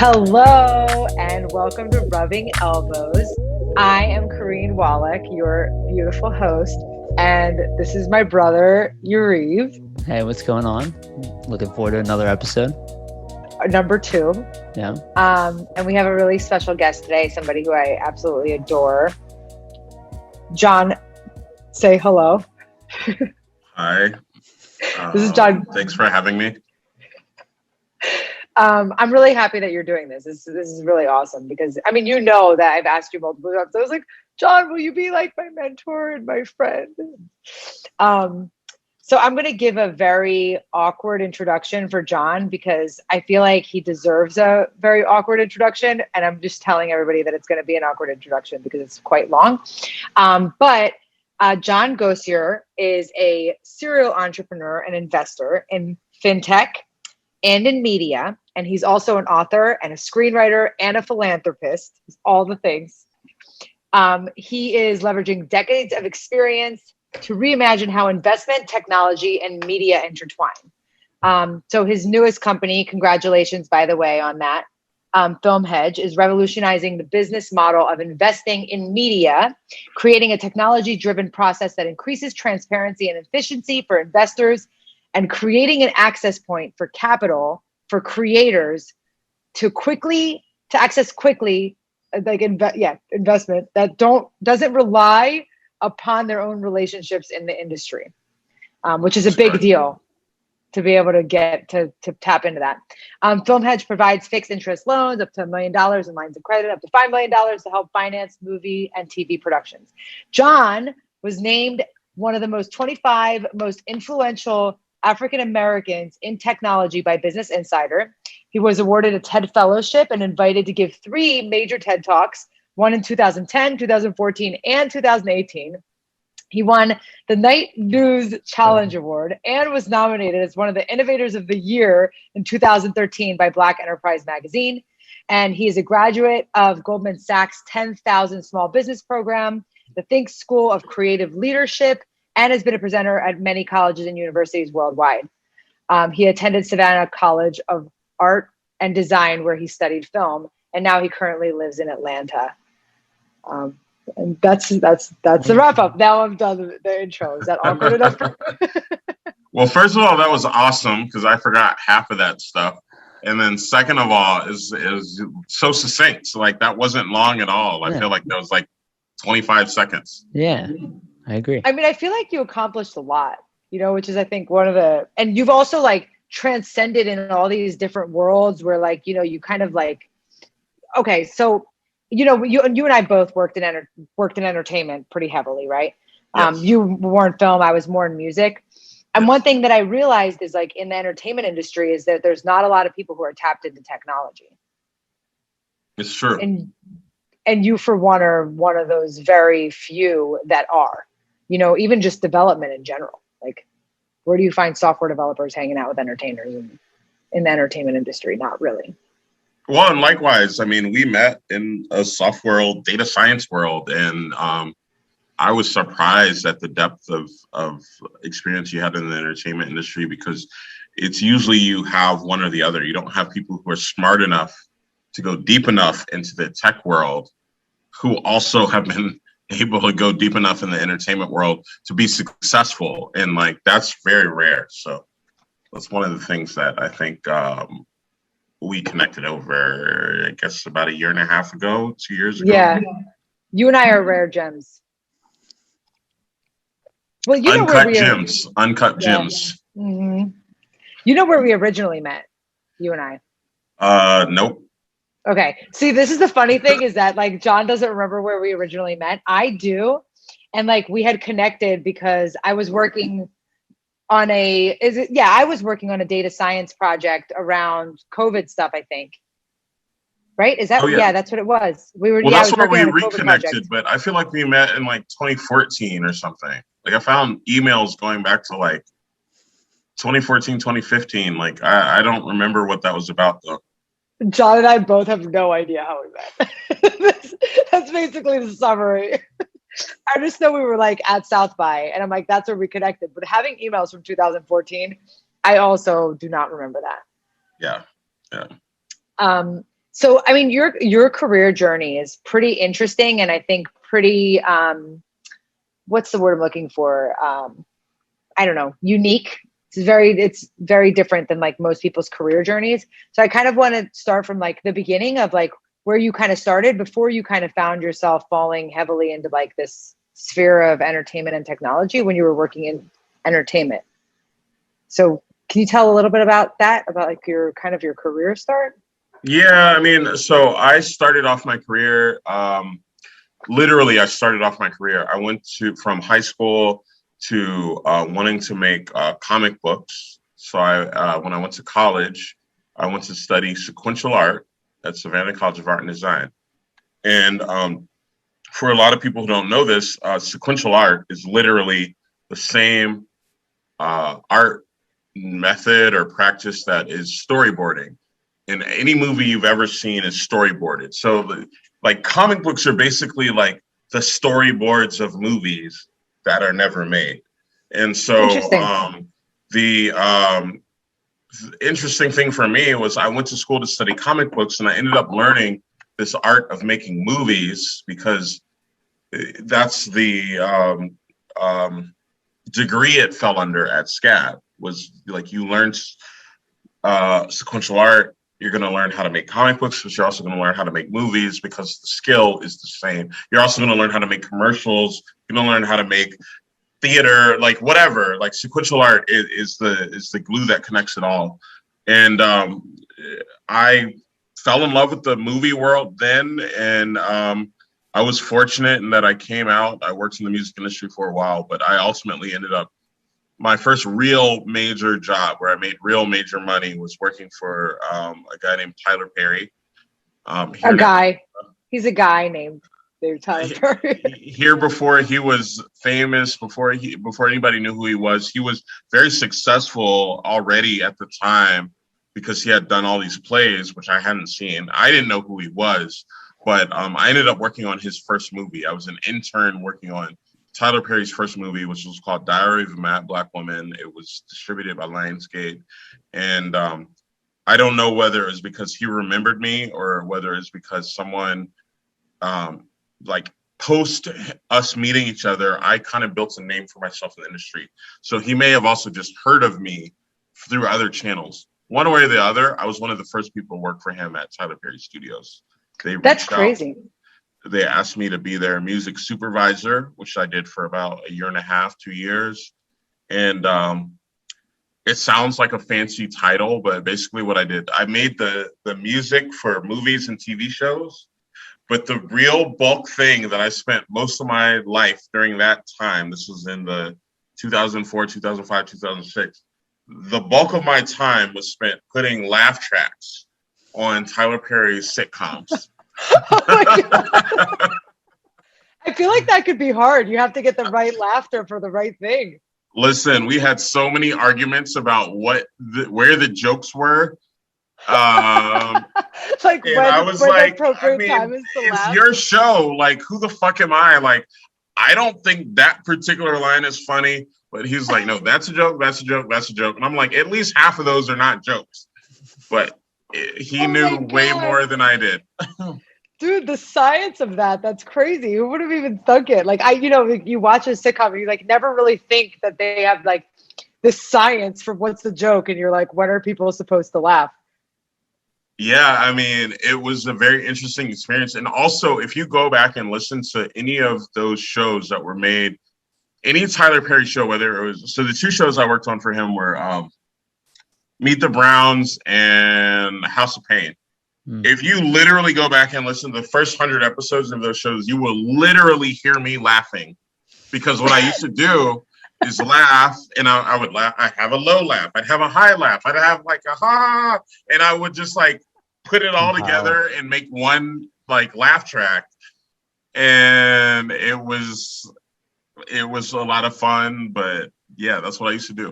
Hello and welcome to Rubbing Elbows. I am Karin, your beautiful host, and this is my brother, Yariv. Hey, what's going on? Looking forward to another episode. Number 2. Yeah. And we have a really special guest today, somebody who I absolutely adore. Jon, say hello. Hi. This is Jon. Thanks for having me. I'm really happy that you're doing this. This is really awesome because, I mean, you know that I've asked you multiple times. I was like, Jon, will you be like my mentor and my friend? So I'm going to give a very awkward introduction for Jon because I feel like he deserves a very awkward introduction. And I'm just telling everybody that it's going to be an awkward introduction because it's quite long. But Jon Gosier is a serial entrepreneur and investor in FinTech and in media. And he's also an author and a screenwriter and a philanthropist. He's all the things. He is leveraging decades of experience to reimagine how investment, technology, and media intertwine. So his newest company, congratulations, by the way, on that, FilmHedge, is revolutionizing the business model of investing in media, creating a technology-driven process that increases transparency and efficiency for investors, and creating an access point for capital for creators to access quickly, like investment that doesn't rely upon their own relationships in the industry, which is a big deal to be able to get to tap into that. FilmHedge provides fixed interest loans up to $1 million and lines of credit up to $5 million to help finance movie and TV productions. Jon was named one of the 25 most influential African Americans in technology by Business Insider. He was awarded a TED Fellowship and invited to give 3 major TED Talks, one in 2010, 2014, and 2018. He won the Night News Challenge Award and was nominated as one of the Innovators of the Year in 2013 by Black Enterprise Magazine. And he is a graduate of Goldman Sachs' 10,000 Small Business Program, the Think School of Creative Leadership, and has been a presenter at many colleges and universities worldwide. He attended Savannah College of Art and Design, where he studied film, and now he currently lives in Atlanta. And that's the wrap up. Now I'm done with the intro. Is that awkward enough? Well, first of all, that was awesome because I forgot half of that stuff. And then second of all, is so succinct. So like that wasn't long at all. I feel like that was like 25 seconds. Yeah, I agree. I mean, I feel like you accomplished a lot, which is, I think, and you've also like transcended in all these different worlds where like, you kind of like, okay, so, you and I both worked in entertainment pretty heavily, right? Yes. You were more in film, I was more in music. And one thing that I realized is like in the entertainment industry is that there's not a lot of people who are tapped into technology. It's true. And you, for one, are one of those very few that are, even just development in general. Like, where do you find software developers hanging out with entertainers in the entertainment industry? Not really. Well, and likewise, I mean, we met in a software data science world, and I was surprised at the depth of experience you had in the entertainment industry because it's usually you have one or the other. You don't have people who are smart enough to go deep enough into the tech world who also have been able to go deep enough in the entertainment world to be successful. And like, that's very rare. So that's one of the things that I think we connected over, I guess, about 1.5 years ago, 2 years ago. Yeah. You and I are rare gems. Well, Uncut gems. Mm-hmm. You know where we originally met, you and I? Nope. Okay. See, this is the funny thing is that like Jon doesn't remember where we originally met. I do. And like we had connected because I was working on I was working on a data science project around COVID stuff, I think. Right? Is that? Yeah, that's what it was. That's where we reconnected, but I feel like we met in like 2014 or something. Like I found emails going back to like 2014, 2015. Like I don't remember what that was about though. Jon and I both have no idea how we met. That's basically the summary. I just know we were like at South by, and I'm like, that's where we connected. But having emails from 2014, I also do not remember that. Yeah. So, I mean, your career journey is pretty interesting, and I think pretty what's the word I'm looking for? I don't know, unique. It's very different than like most people's career journeys. So I kind of want to start from like the beginning of like where you kind of started before you kind of found yourself falling heavily into like this sphere of entertainment and technology when you were working in entertainment. So can you tell a little bit about that, about like your kind of your career start? Yeah, I mean, so I started off my career, literally I started off my career. I went from high school to wanting to make comic books. So when I went to college, I went to study sequential art at Savannah College of Art and Design. And for a lot of people who don't know this, sequential art is literally the same art method or practice that is storyboarding. In any movie you've ever seen is storyboarded. So like comic books are basically like the storyboards of movies that are never made. And so the interesting thing for me was I went to school to study comic books, and I ended up learning this art of making movies because that's the degree it fell under at SCAD, was like you learned sequential art. You're going to learn how to make comic books, but you're also going to learn how to make movies because the skill is the same. You're also going to learn how to make commercials. You're going to learn how to make theater, like whatever. Like sequential art is the glue that connects it all. And I fell in love with the movie world then, and I was fortunate in that I came out. I worked in the music industry for a while, but I ultimately ended up, my first real major job where I made real major money was working for a guy named Tyler Perry. He's a guy named Tyler Perry. Here before he was famous, before anybody knew who he was very successful already at the time because he had done all these plays, which I hadn't seen. I didn't know who he was, but I ended up working on his first movie. I was an intern working on Tyler Perry's first movie, which was called Diary of a Mad Black Woman. It was distributed by Lionsgate. And I don't know whether it was because he remembered me or whether it's because someone like post us meeting each other, I kind of built a name for myself in the industry. So he may have also just heard of me through other channels. One way or the other, I was one of the first people to work for him at Tyler Perry Studios. That's crazy. They asked me to be their music supervisor, which I did for about a year and a half, 2 years. And it sounds like a fancy title, but basically what I did, I made the music for movies and TV shows. But the real bulk thing that I spent most of my life during that time, this was in the 2004, 2005, 2006, the bulk of my time was spent putting laugh tracks on Tyler Perry's sitcoms. Oh my God. I feel like that could be hard. You have to get the right laughter for the right thing. Listen, we had so many arguments about where the jokes were. Like when, I was when like, the appropriate time is to it's laugh. your show. Like, who the fuck am I? Like, I don't think that particular line is funny. But he's like, no, that's a joke. That's a joke. That's a joke. And I'm like, at least half of those are not jokes. But he knew way more than I did. Dude, the science of that's crazy. Who would have even thunk it? Like you watch a sitcom and you like never really think that they have like the science for what's the joke. And you're like, when are people supposed to laugh? Yeah, I mean, it was a very interesting experience. And also, if you go back and listen to any of those shows that were made, any Tyler Perry show, whether it was, so the two shows I worked on for him were Meet the Browns and House of Pain. If you literally go back and listen to the first 100 episodes of those shows, you will literally hear me laughing, because what I used to do is laugh, and I would laugh. I have a low laugh. I'd have a high laugh. I'd have like a ha, and I would just like put it all together and make one like laugh track. And it was a lot of fun, but yeah, that's what I used to do.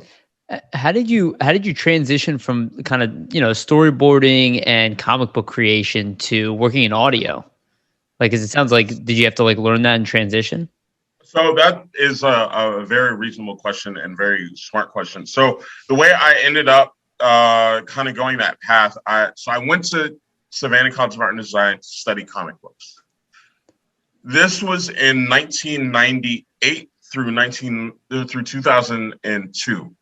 How did you transition from kind of, storyboarding and comic book creation to working in audio? Like, 'cause it sounds like, did you have to like learn that in transition? So that is a very reasonable question and very smart question. So the way I ended up kind of going that path, I went to Savannah College of Art and Design to study comic books. This was in 1998 through 2002.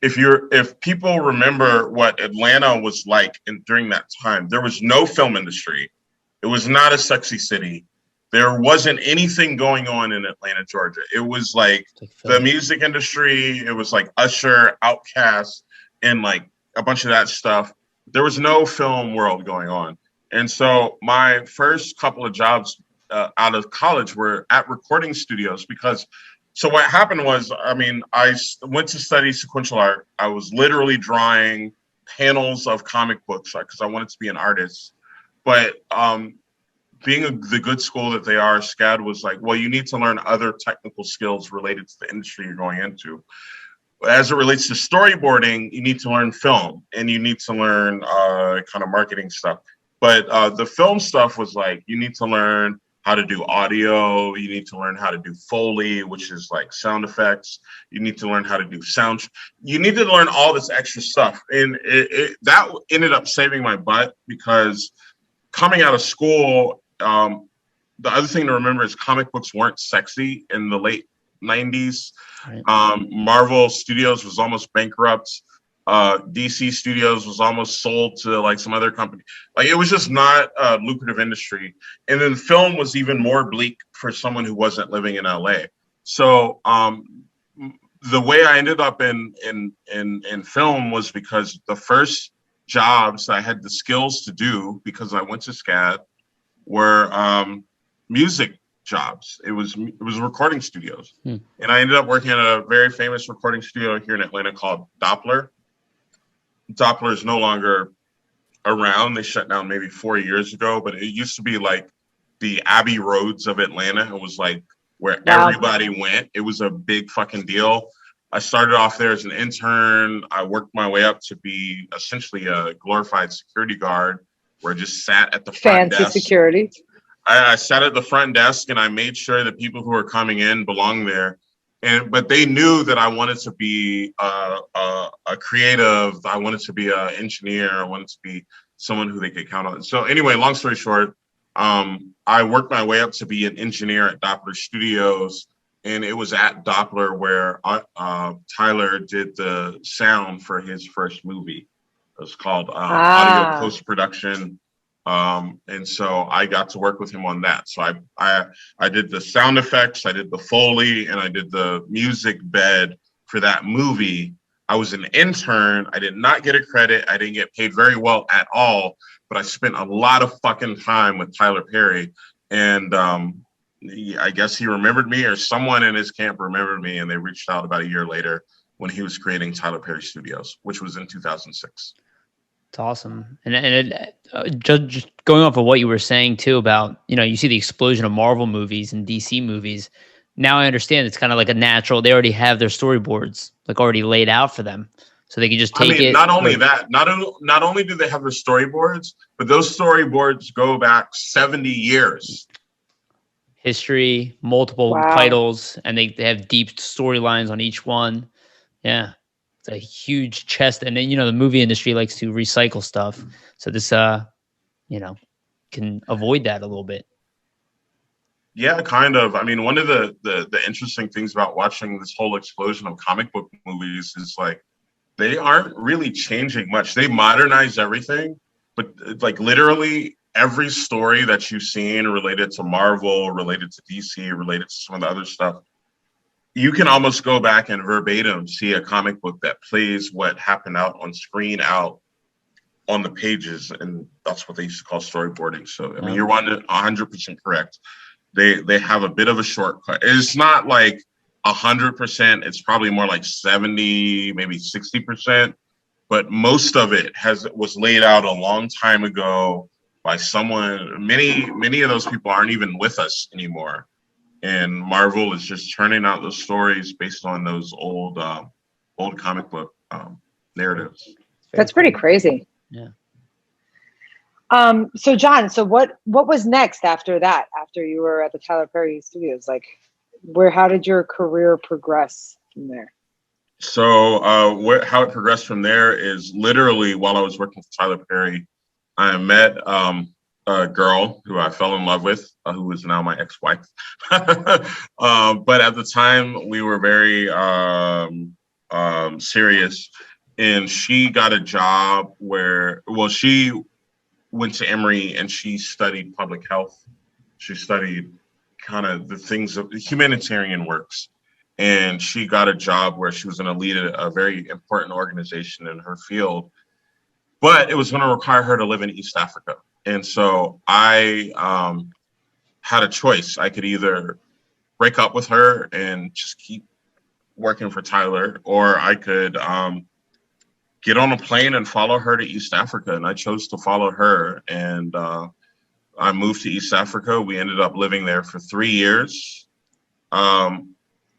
If people remember what Atlanta was like during that time, there was no film industry. It was not a sexy city. There wasn't anything going on in Atlanta, Georgia. It was like the music industry. It was like Usher, Outkast, and like a bunch of that stuff. There was no film world going on. And so my first couple of jobs out of college were at recording studios so what happened was, I went to study sequential art. I was literally drawing panels of comic books because I wanted to be an artist. But being the good school that they are, SCAD was like, well, you need to learn other technical skills related to the industry you're going into. As it relates to storyboarding, you need to learn film and you need to learn kind of marketing stuff. But the film stuff was like, you need to learn how to do audio. You need to learn how to do Foley, which is like sound effects. You need to learn how to do sound. You need to learn all this extra stuff. And that ended up saving my butt because coming out of school, the other thing to remember is comic books weren't sexy in the late 90s. Right. Marvel Studios was almost bankrupt. DC Studios was almost sold to like some other company. Like it was just not a lucrative industry. And then film was even more bleak for someone who wasn't living in LA. So the way I ended up in film was because the first jobs I had the skills to do because I went to SCAD were music jobs. It was recording studios. And I ended up working at a very famous recording studio here in Atlanta called Doppler. Doppler is no longer around. They shut down maybe 4 years ago, but it used to be like the Abbey Roads of Atlanta. It was like where everybody went. It was a big fucking deal. I started off there as an intern. I worked my way up to be essentially a glorified security guard where I just sat at the front desk. Fancy security. I sat at the front desk and I made sure that people who were coming in belonged there. But they knew that I wanted to be a creative. I wanted to be an engineer. I wanted to be someone who they could count on. So anyway, long story short, I worked my way up to be an engineer at Doppler Studios. And it was at Doppler where Tyler did the sound for his first movie. It was called Audio Post-Production. And so I got to work with him on that. So I did the sound effects, I did the Foley, and I did the music bed for that movie. I was an intern. I did not get a credit. I didn't get paid very well at all, but I spent a lot of fucking time with Tyler Perry. And I guess he remembered me, or someone in his camp remembered me, and they reached out about a year later when he was creating Tyler Perry Studios, which was in 2006. It's awesome. And just going off of what you were saying too about, you see the explosion of Marvel movies and DC movies. Now I understand it's kind of like a natural, they already have their storyboards like already laid out for them. So they can just take it. Not only that, not only do they have their storyboards, but those storyboards go back 70 years. History, multiple titles, and they have deep storylines on each one. Yeah. It's a huge chest. And then, the movie industry likes to recycle stuff. So this, can avoid that a little bit. Yeah, kind of. I mean, one of the interesting things about watching this whole explosion of comic book movies is like, they aren't really changing much. They modernize everything, but like literally every story that you've seen related to Marvel, related to DC, related to some of the other stuff, you can almost go back and verbatim see a comic book that plays what happened out on screen out on the pages. And that's what they used to call storyboarding. So, I mean, you're 100% correct. They have a bit of a shortcut. It's not like 100%. It's probably more like 70, maybe 60%. But most of it was laid out a long time ago by someone. Many of those people aren't even with us anymore. And Marvel is just churning out those stories based on those old comic book narratives. That's pretty crazy. Yeah. So Jon, what was next after that? After you were at the Tyler Perry Studios, like how did your career progress from there? So how it progressed from there is literally while I was working for Tyler Perry, I met a girl who I fell in love with, who is now my ex-wife. But at the time, we were very serious. And she got a job where, well, she went to Emory and she studied public health. She studied kind of the things of humanitarian works. And she got a job where she was going to lead a very important organization in her field. But it was going to require her to live in East Africa. And so I had a choice. I could either break up with her and just keep working for Tyler, or I could get on a plane and follow her to East Africa. And I chose to follow her. And I moved to East Africa. We ended up living there for 3 years.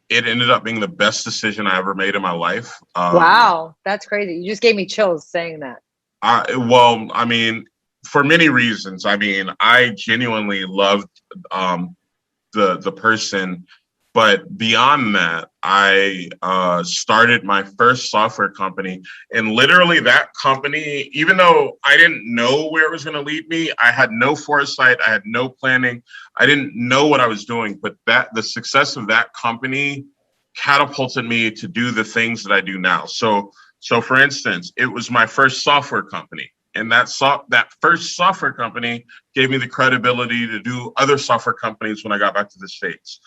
It ended up being the best decision I ever made in my life. Wow, that's crazy. You just gave me chills saying that. Well, I mean, for many reasons. I mean, I genuinely loved the person. But beyond that, I started my first software company. And literally that company, even though I didn't know where it was going to lead me, I had no foresight, I had no planning, I didn't know what I was doing. But the success of that company catapulted me to do the things that I do now. So for instance, it was my first software company. And that first software company gave me the credibility to do other software companies when I got back to the States.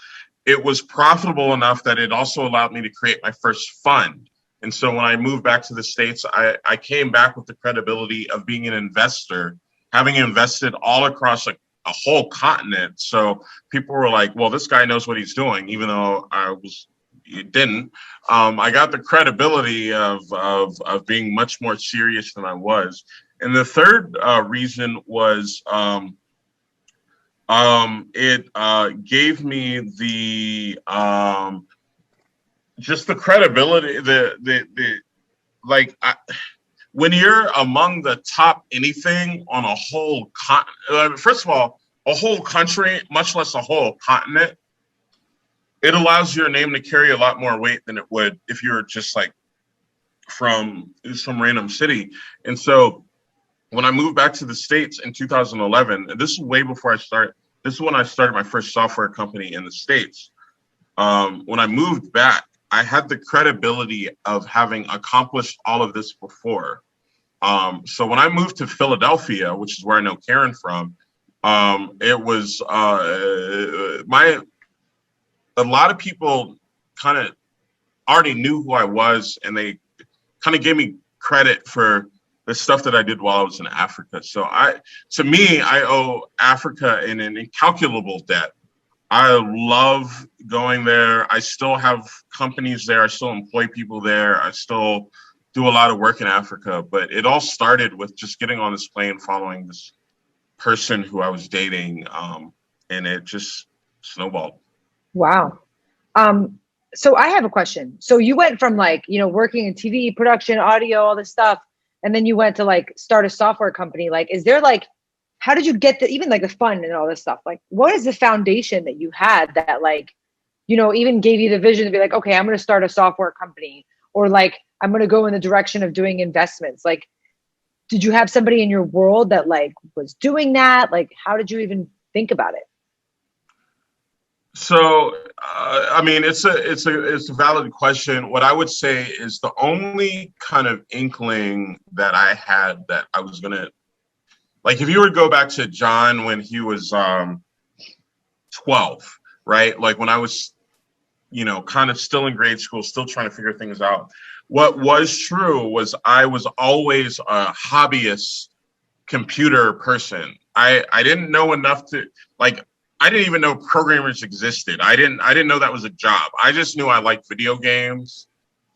It was profitable enough that it also allowed me to create my first fund. And so when I moved back to the States, I came back with the credibility of being an investor, having invested all across a whole continent. So people were like, well, this guy knows what he's doing, even though it didn't. I got the credibility of being much more serious than I was. And the third reason was it gave me the just the credibility, when you're among the top anything on a whole continent, first of all, a whole country, much less a whole continent, it allows your name to carry a lot more weight than it would if you're just like from some random city. And so when I moved back to the States in 2011, and this is way before this is when I started my first software company in the States. When I moved back, I had the credibility of having accomplished all of this before. So when I moved to Philadelphia, which is where I know Karin from, it was a lot of people kind of already knew who I was, and they kind of gave me credit for the stuff that I did while I was in Africa. So to me, I owe Africa an incalculable debt. I love going there. I still have companies there. I still employ people there. I still do a lot of work in Africa, but it all started with just getting on this plane, following this person who I was dating. And it just snowballed. Wow. So I have a question. So you went from working in TV production, audio, all this stuff, and then you went to start a software company. Is there how did you get even the fund and all this stuff? What is the foundation that you had that even gave you the vision to be okay, I'm going to start a software company, or I'm going to go in the direction of doing investments? Did you have somebody in your world that was doing that? How did you even think about it? So, I mean, it's a valid question. What I would say is the only kind of inkling that I had that I was going to, if you were to go back to Jon when he was 12, right? When I was, kind of still in grade school, still trying to figure things out. What was true was I was always a hobbyist computer person. I didn't know enough to I didn't even know programmers existed. I didn't know that was a job. I just knew I liked video games.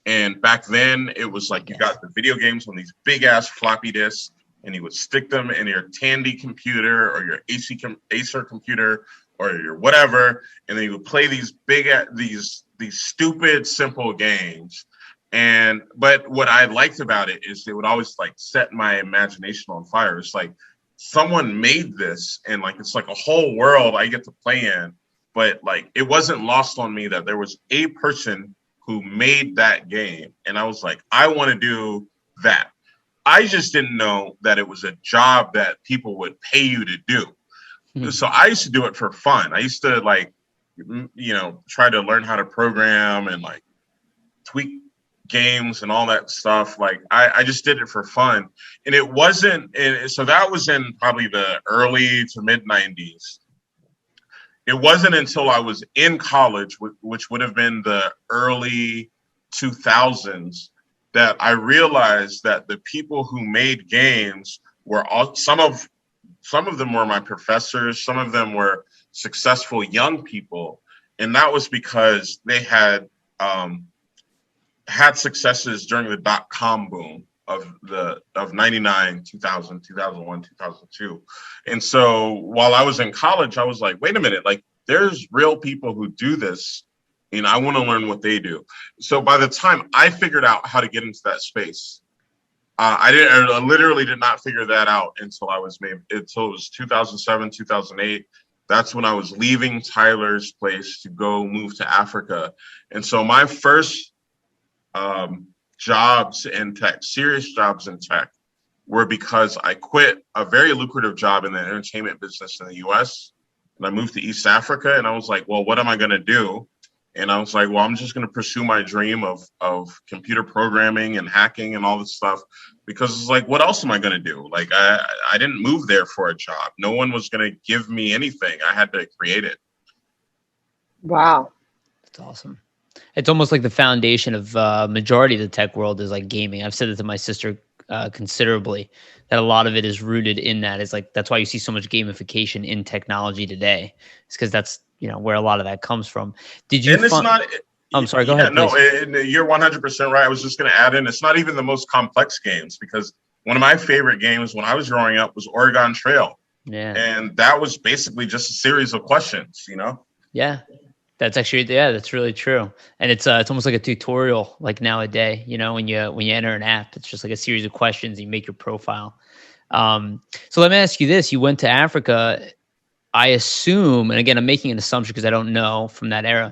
And back then it was you got the video games on these big ass floppy disks, and you would stick them in your Tandy computer or your Acer computer or your whatever. And then you would play these these stupid, simple games. But what I liked about it is they would always set my imagination on fire. It's someone made this, and it's a whole world I get to play in. But it wasn't lost on me that there was a person who made that game, and I was I want to do that. I just didn't know that it was a job that people would pay you to do. Mm-hmm. So I used to do it for fun. I used to try to learn how to program and like tweak games and all that stuff. Like I just did it for fun. And it wasn't, so that was in probably the early to mid 90s. It wasn't until I was in college, which would have been the early 2000s, that I realized that the people who made games were some of them were my professors, some of them were successful young people, and that was because they had successes during the .com boom of 99, 2000, 2001, 2002. And so while I was in college, I was like, wait a minute, like there's real people who do this and I want to learn what they do. So by the time I figured out how to get into that space, I literally did not figure that out until it was 2007, 2008. That's when I was leaving Tyler's place to go move to Africa. And so my first jobs in tech, serious jobs in tech, were because I quit a very lucrative job in the entertainment business in the US. And I moved to East Africa and I was like, well, what am I going to do? And I was like, well, I'm just going to pursue my dream of computer programming and hacking and all this stuff, because it's like, what else am I going to do? Like, I didn't move there for a job. No one was going to give me anything. I had to create it. Wow. That's awesome. It's almost like the foundation of majority of the tech world is like gaming. I've said it to my sister considerably, that a lot of it is rooted in that. It's like, that's why you see so much gamification in technology today. It's because that's, where a lot of that comes from. Did you? I'm sorry. Go ahead. No, you're 100% right. I was just going to add in, it's not even the most complex games, because one of my favorite games when I was growing up was Oregon Trail. Yeah. And that was basically just a series of questions, Yeah. That's actually, that's really true. And it's almost like a tutorial, like nowadays, when you enter an app, it's just like a series of questions, you make your profile. So let me ask you this. You went to Africa, I assume, and again, I'm making an assumption because I don't know from that era,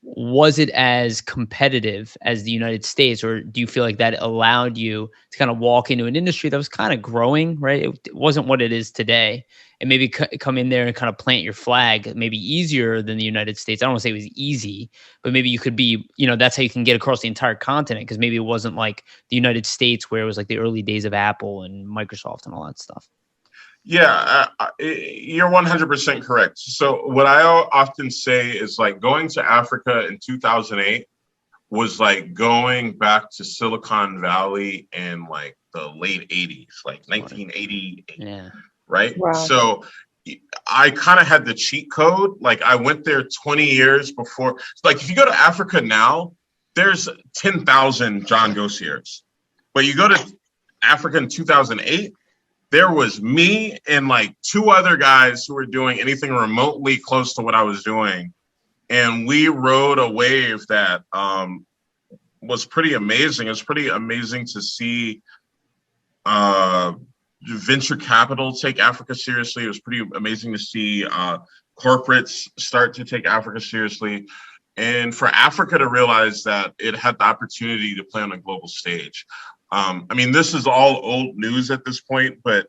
was it as competitive as the United States, or do you feel like that allowed you to kind of walk into an industry that was kind of growing, right? It wasn't what it is today, and maybe come in there and kind of plant your flag, maybe easier than the United States. I don't want to say it was easy, but maybe you could be, that's how you can get across the entire continent, because maybe it wasn't like the United States where it was like the early days of Apple and Microsoft and all that stuff. Yeah, you're 100% correct. So what I often say is like going to Africa in 2008 was like going back to Silicon Valley in like the late 80s, like 1988, yeah. Right? Wow. So I kind of had the cheat code. Like I went there 20 years before. Like if you go to Africa now, there's 10,000 Jon Gosiers. But you go to Africa in 2008, there was me and like two other guys who were doing anything remotely close to what I was doing. And we rode a wave that was pretty amazing. It was pretty amazing to see venture capital take Africa seriously. It was pretty amazing to see corporates start to take Africa seriously. And for Africa to realize that it had the opportunity to play on a global stage. This is all old news at this point, but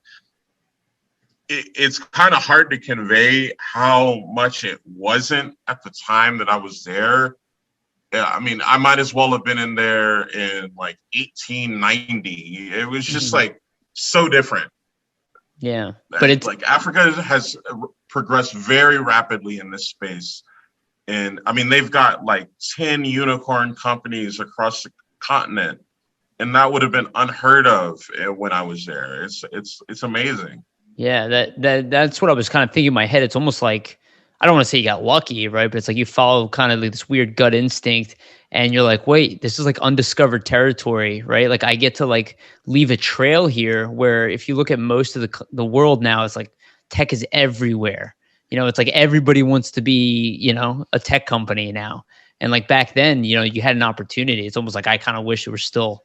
it's kind of hard to convey how much it wasn't at the time that I was there. I might as well have been in there in like 1890. It was just like so different. Yeah, but it's like Africa has progressed very rapidly in this space. And they've got like 10 unicorn companies across the continent. And that would have been unheard of when I was there. It's amazing. Yeah, that's what I was kind of thinking in my head. It's almost like, I don't want to say you got lucky, right? But it's like you follow kind of like this weird gut instinct and you're like, wait, this is like undiscovered territory, right? Like I get to like leave a trail here, where if you look at most of the world now, it's like tech is everywhere. It's like everybody wants to be, a tech company now. And like back then, you had an opportunity. It's almost like I kind of wish it were still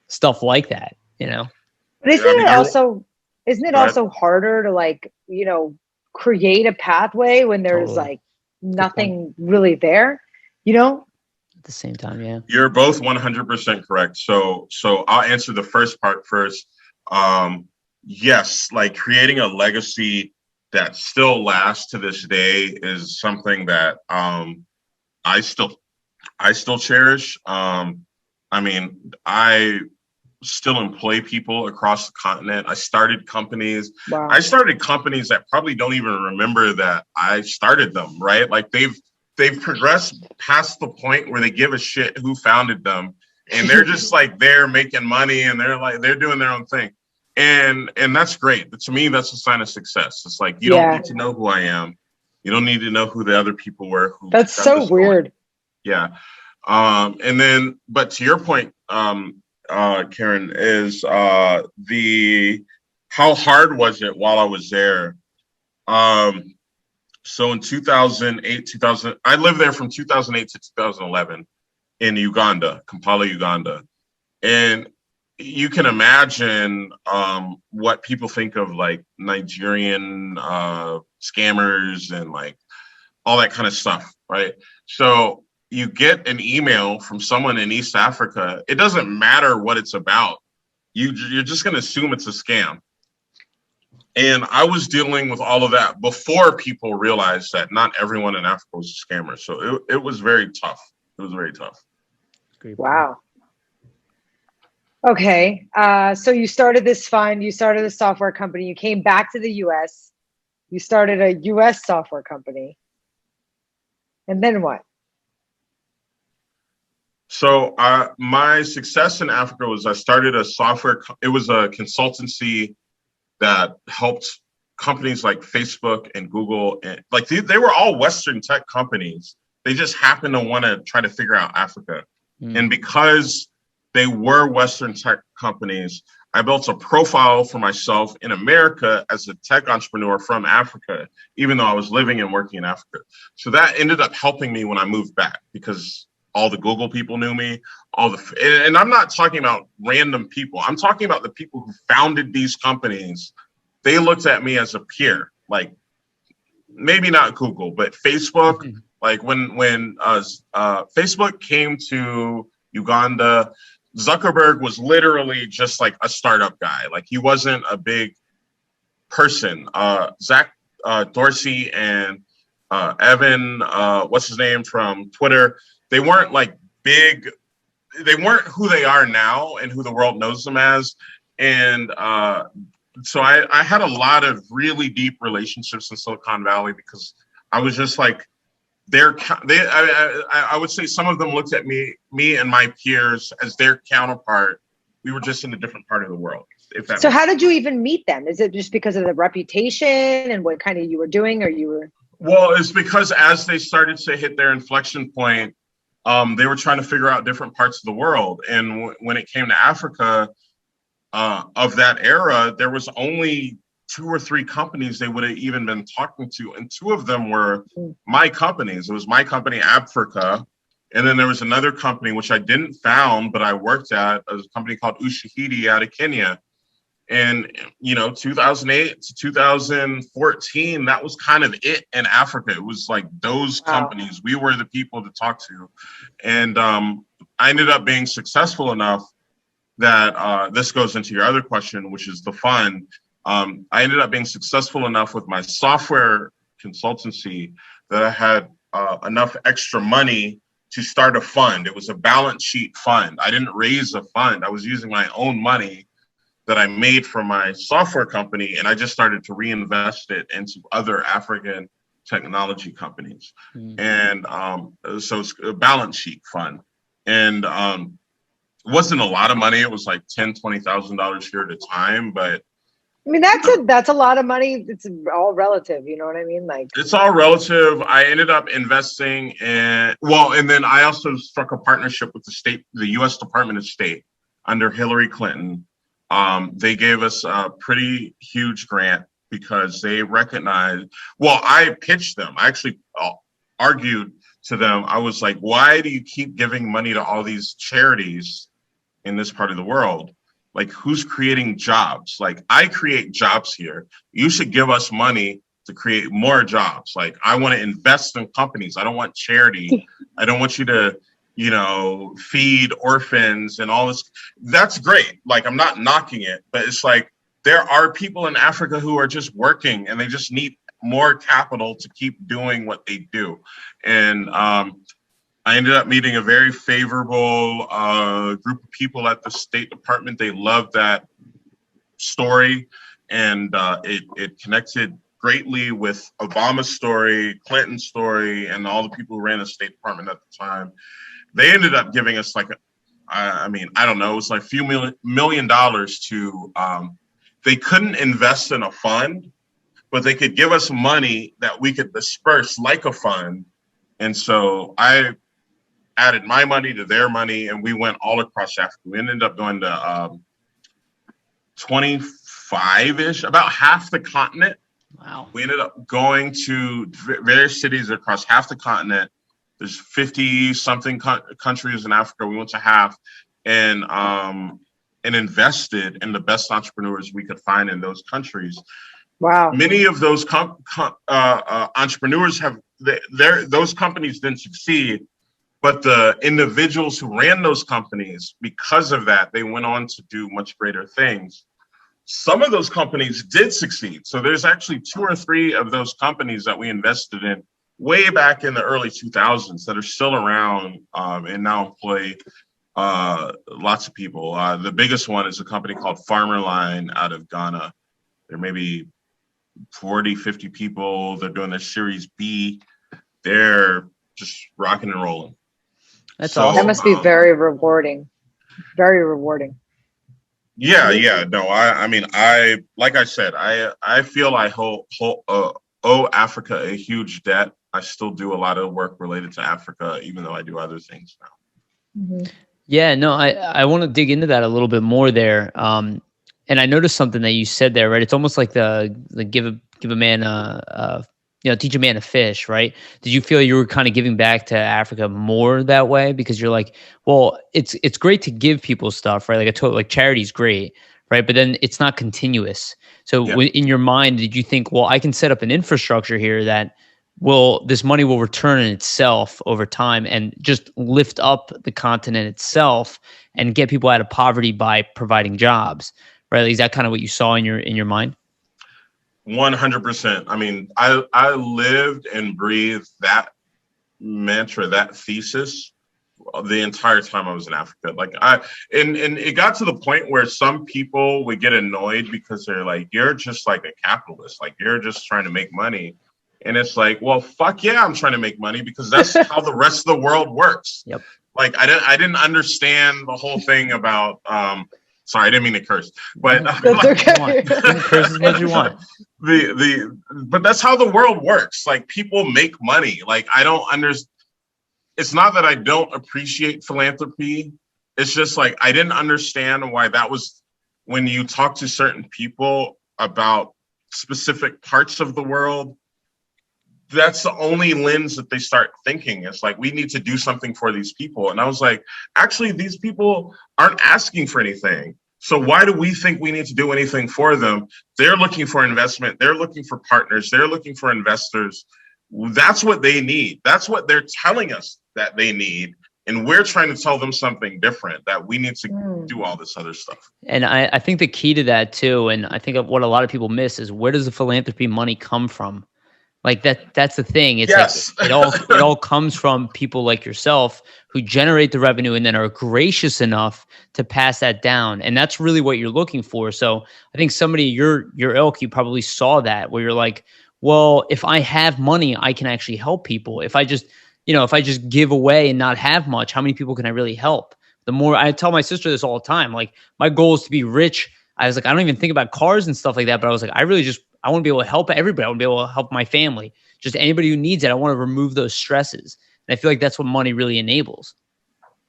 stuff like that, But isn't it also harder to like, create a pathway when there's like nothing really there, At the same time, yeah. You're both 100% correct. So I'll answer the first part first. Yes, like creating a legacy that still lasts to this day is something that I still cherish. I mean, I still employ people across the continent. I started companies. Wow. I started companies that probably don't even remember that I started them, right? Like they've progressed past the point where they give a shit who founded them, and they're just like they're making money and they're doing their own thing. And that's great. But to me, that's a sign of success. It's like you don't need to know who I am. You don't need to know who the other people were. That's so weird. Yeah. And then, but to your point, Karin, is how hard was it while I was there? So in 2008, I lived there from 2008 to 2011 in Uganda, Kampala, Uganda. And you can imagine what people think of like Nigerian scammers and like all that kind of stuff, right? So you get an email from someone in East Africa. It doesn't matter what it's about. You're just going to assume it's a scam. And I was dealing with all of that before people realized that not everyone in Africa was a scammer. So it was very tough. It was very tough. Wow. Okay. So you started this fund, you started a software company, you came back to the US, you started a US software company. And then what? So my success in Africa was I started a software. It was a consultancy that helped companies like Facebook and Google. And like they were all Western tech companies. They just happened to want to try to figure out Africa. And because they were Western tech companies, I built a profile for myself in America as a tech entrepreneur from Africa, even though I was living and working in Africa. So that ended up helping me when I moved back because all the Google people knew me, and I'm not talking about random people. I'm talking about the people who founded these companies. They looked at me as a peer, like maybe not Google, but Facebook. Like when Facebook came to Uganda, Zuckerberg was literally just like a startup guy. Like he wasn't a big person. Zach Dorsey and Evan, what's his name from Twitter? They weren't like big. They weren't who they are now and who the world knows them as. And so I had a lot of really deep relationships in Silicon Valley because I was just like, I would say some of them looked at me and my peers as their counterpart. We were just in a different part of the world. So how did you even meet them? Is it just because of the reputation and what kind of you were doing, or you were? Well, it's because as they started to hit their inflection point, they were trying to figure out different parts of the world. And when it came to Africa, of that era, there was only 2 or 3 companies they would have even been talking to. And 2 of them were my companies. It was my company, Africa. And then there was another company, which I didn't found, but I worked at, a company called Ushahidi out of Kenya. And, 2008 to 2014, that was kind of it in Africa. It was like those companies, we were the people to talk to. And I ended up being successful enough that this goes into your other question, which is the fund. I ended up being successful enough with my software consultancy that I had enough extra money to start a fund. It was a balance sheet fund. I didn't raise a fund. I was using my own money that I made from my software company, and I just started to reinvest it into other African technology companies. And so it's a balance sheet fund. And it wasn't a lot of money. It was like $10,000-$20,000 here at a time, but I mean, that's a lot of money. It's all relative. You know what I mean? Like, it's all relative. I ended up investing in, and then I also struck a partnership with the U.S. Department of State under Hillary Clinton. They gave us a pretty huge grant because they recognized, I pitched them. I actually argued to them. I was like, why do you keep giving money to all these charities in this part of the world? Like, who's creating jobs? Like, I create jobs here. You should give us money to create more jobs. Like, I want to invest in companies. I don't want charity. I don't want you to feed orphans and all this. That's great. Like, I'm not knocking it, but it's like there are people in Africa who are just working and they just need more capital to keep doing what they do. And I ended up meeting a very favorable group of people at the State Department. They loved that story, and it connected greatly with Obama's story, Clinton's story, and all the people who ran the State Department at the time. They ended up giving us like, I don't know, it was like a few $1 million to, they couldn't invest in a fund, but they could give us money that we could disperse like a fund. And so I added my money to their money, and we went all across Africa. We ended up going to 25-ish, about half the continent. Wow. We ended up going to various cities across half the continent. There's 50-something countries in Africa. We went to half, and invested in the best entrepreneurs we could find in those countries. Wow. Many of those entrepreneurs those companies didn't succeed, but the individuals who ran those companies, because of that, they went on to do much greater things. Some of those companies did succeed. So there's actually 2 or 3 of those companies that we invested in way back in the early 2000s that are still around and now employ lots of people. The biggest one is a company called Farmer Line out of Ghana. There may be 40, 50 people. They're doing their Series B. They're just rocking and rolling. That's awesome. That must be very rewarding. Very rewarding. Yeah. No, I like I said, I feel I owe Africa a huge debt. I still do a lot of work related to Africa, even though I do other things now. Mm-hmm. Yeah, no, I want to dig into that a little bit more there. And I noticed something that you said there, right? It's almost like the give a man teach a man to fish, right? Did you feel you were kind of giving back to Africa more that way? Because you're like, well, it's great to give people stuff, right? Like charity's great, right? But then it's not continuous. So in your mind, did you think, well, I can set up an infrastructure here that this money will return in itself over time and just lift up the continent itself and get people out of poverty by providing jobs, right? Is that kind of what you saw in your mind? 100%. I mean, I lived and breathed that mantra, that thesis, the entire time I was in Africa. And it got to the point where some people would get annoyed because they're like, you're just like a capitalist, like you're just trying to make money. And it's like, well, fuck yeah, I'm trying to make money because that's how the rest of the world works. Yep. Like I didn't understand the whole thing about sorry, I didn't mean to curse, but that's okay. You can curse as much as you want. But that's how the world works. Like people make money. Like I don't understand. It's not that I don't appreciate philanthropy. It's just like I didn't understand why that was when you talk to certain people about specific parts of the world. That's the only lens that they start thinking. It's like, we need to do something for these people. And I was like, actually, these people aren't asking for anything. So why do we think we need to do anything for them? They're looking for investment. They're looking for partners. They're looking for investors. That's what they need. That's what they're telling us that they need. And we're trying to tell them something different, that we need to do all this other stuff. And I think the key to that too, and I think what a lot of people miss is, where does the philanthropy money come from? Like that's the thing. It's yes. Like it all comes from people like yourself who generate the revenue and then are gracious enough to pass that down. And that's really what you're looking for. So I think somebody your ilk, you probably saw that, where you're like, well, if I have money, I can actually help people. If I just give away and not have much, how many people can I really help? The more I tell my sister this all the time, like my goal is to be rich. I was like, I don't even think about cars and stuff like that, but I was like, I want to be able to help everybody. I want to be able to help my family, just anybody who needs it. I want to remove those stresses. And I feel like that's what money really enables.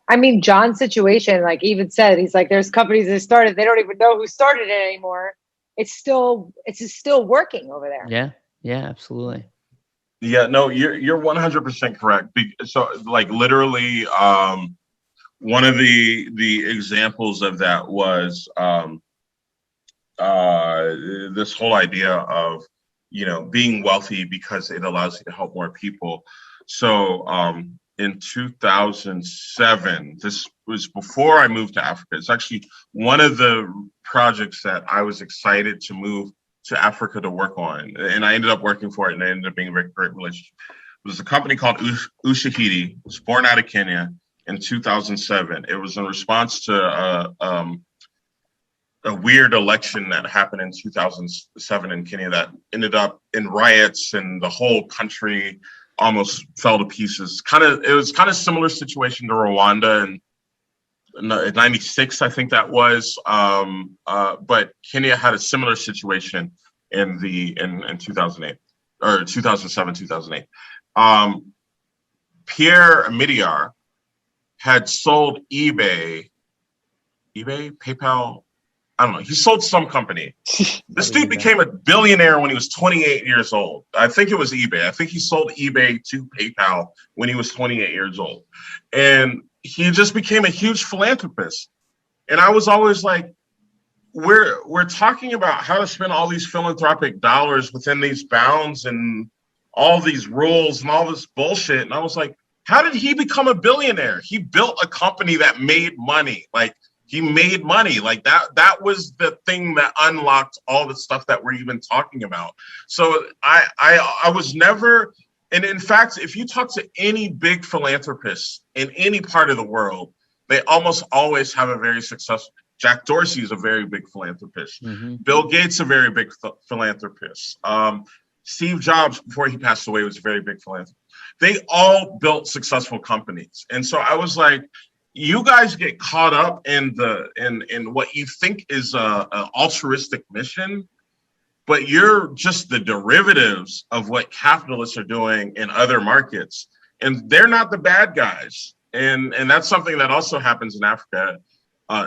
I mean, John's situation, like even said, he's like, there's companies that started, they don't even know who started it anymore. It's still working over there. Yeah, absolutely. Yeah, no, you're 100% correct. So like literally, one of the examples of that was this whole idea of, being wealthy because it allows you to help more people. So in 2007. This was before I moved to Africa. It's actually one of the projects that I was excited to move to Africa to work on. And I ended up working for it, and it ended up being a great relationship. It was a company called Ushahidi. It was born out of Kenya in 2007. It was in response to a weird election that happened in 2007 in Kenya that ended up in riots, and the whole country almost fell to pieces. It was kind of similar situation to Rwanda in 96, I think that was. But Kenya had a similar situation in 2008 or 2007, 2008. Pierre Midyar had sold eBay, PayPal. I don't know. He sold some company. This dude became a billionaire when he was 28 years old. I think it was eBay. I think he sold eBay to PayPal when he was 28 years old. And he just became a huge philanthropist. And I was always like, we're talking about how to spend all these philanthropic dollars within these bounds and all these rules and all this bullshit. And I was like, how did he become a billionaire? He built a company that made money. Like, he made money. Like that was the thing that unlocked all the stuff that we're even talking about. So I was never, and in fact, if you talk to any big philanthropist in any part of the world, they almost always have a very successful. Jack Dorsey is a very big philanthropist. Mm-hmm. Bill Gates, a very big philanthropist. Steve Jobs, before he passed away, was a very big philanthropist. They all built successful companies. And so I was like, you guys get caught up in what you think is an altruistic mission, but you're just the derivatives of what capitalists are doing in other markets, and they're not the bad guys. And that's something that also happens in Africa.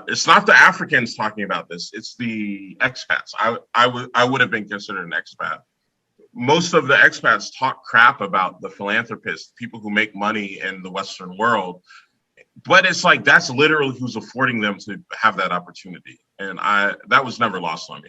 It's not the Africans talking about this; it's the expats. I would have been considered an expat. Most of the expats talk crap about the philanthropists, people who make money in the Western world. But it's like, that's literally who's affording them to have that opportunity. And that was never lost on me.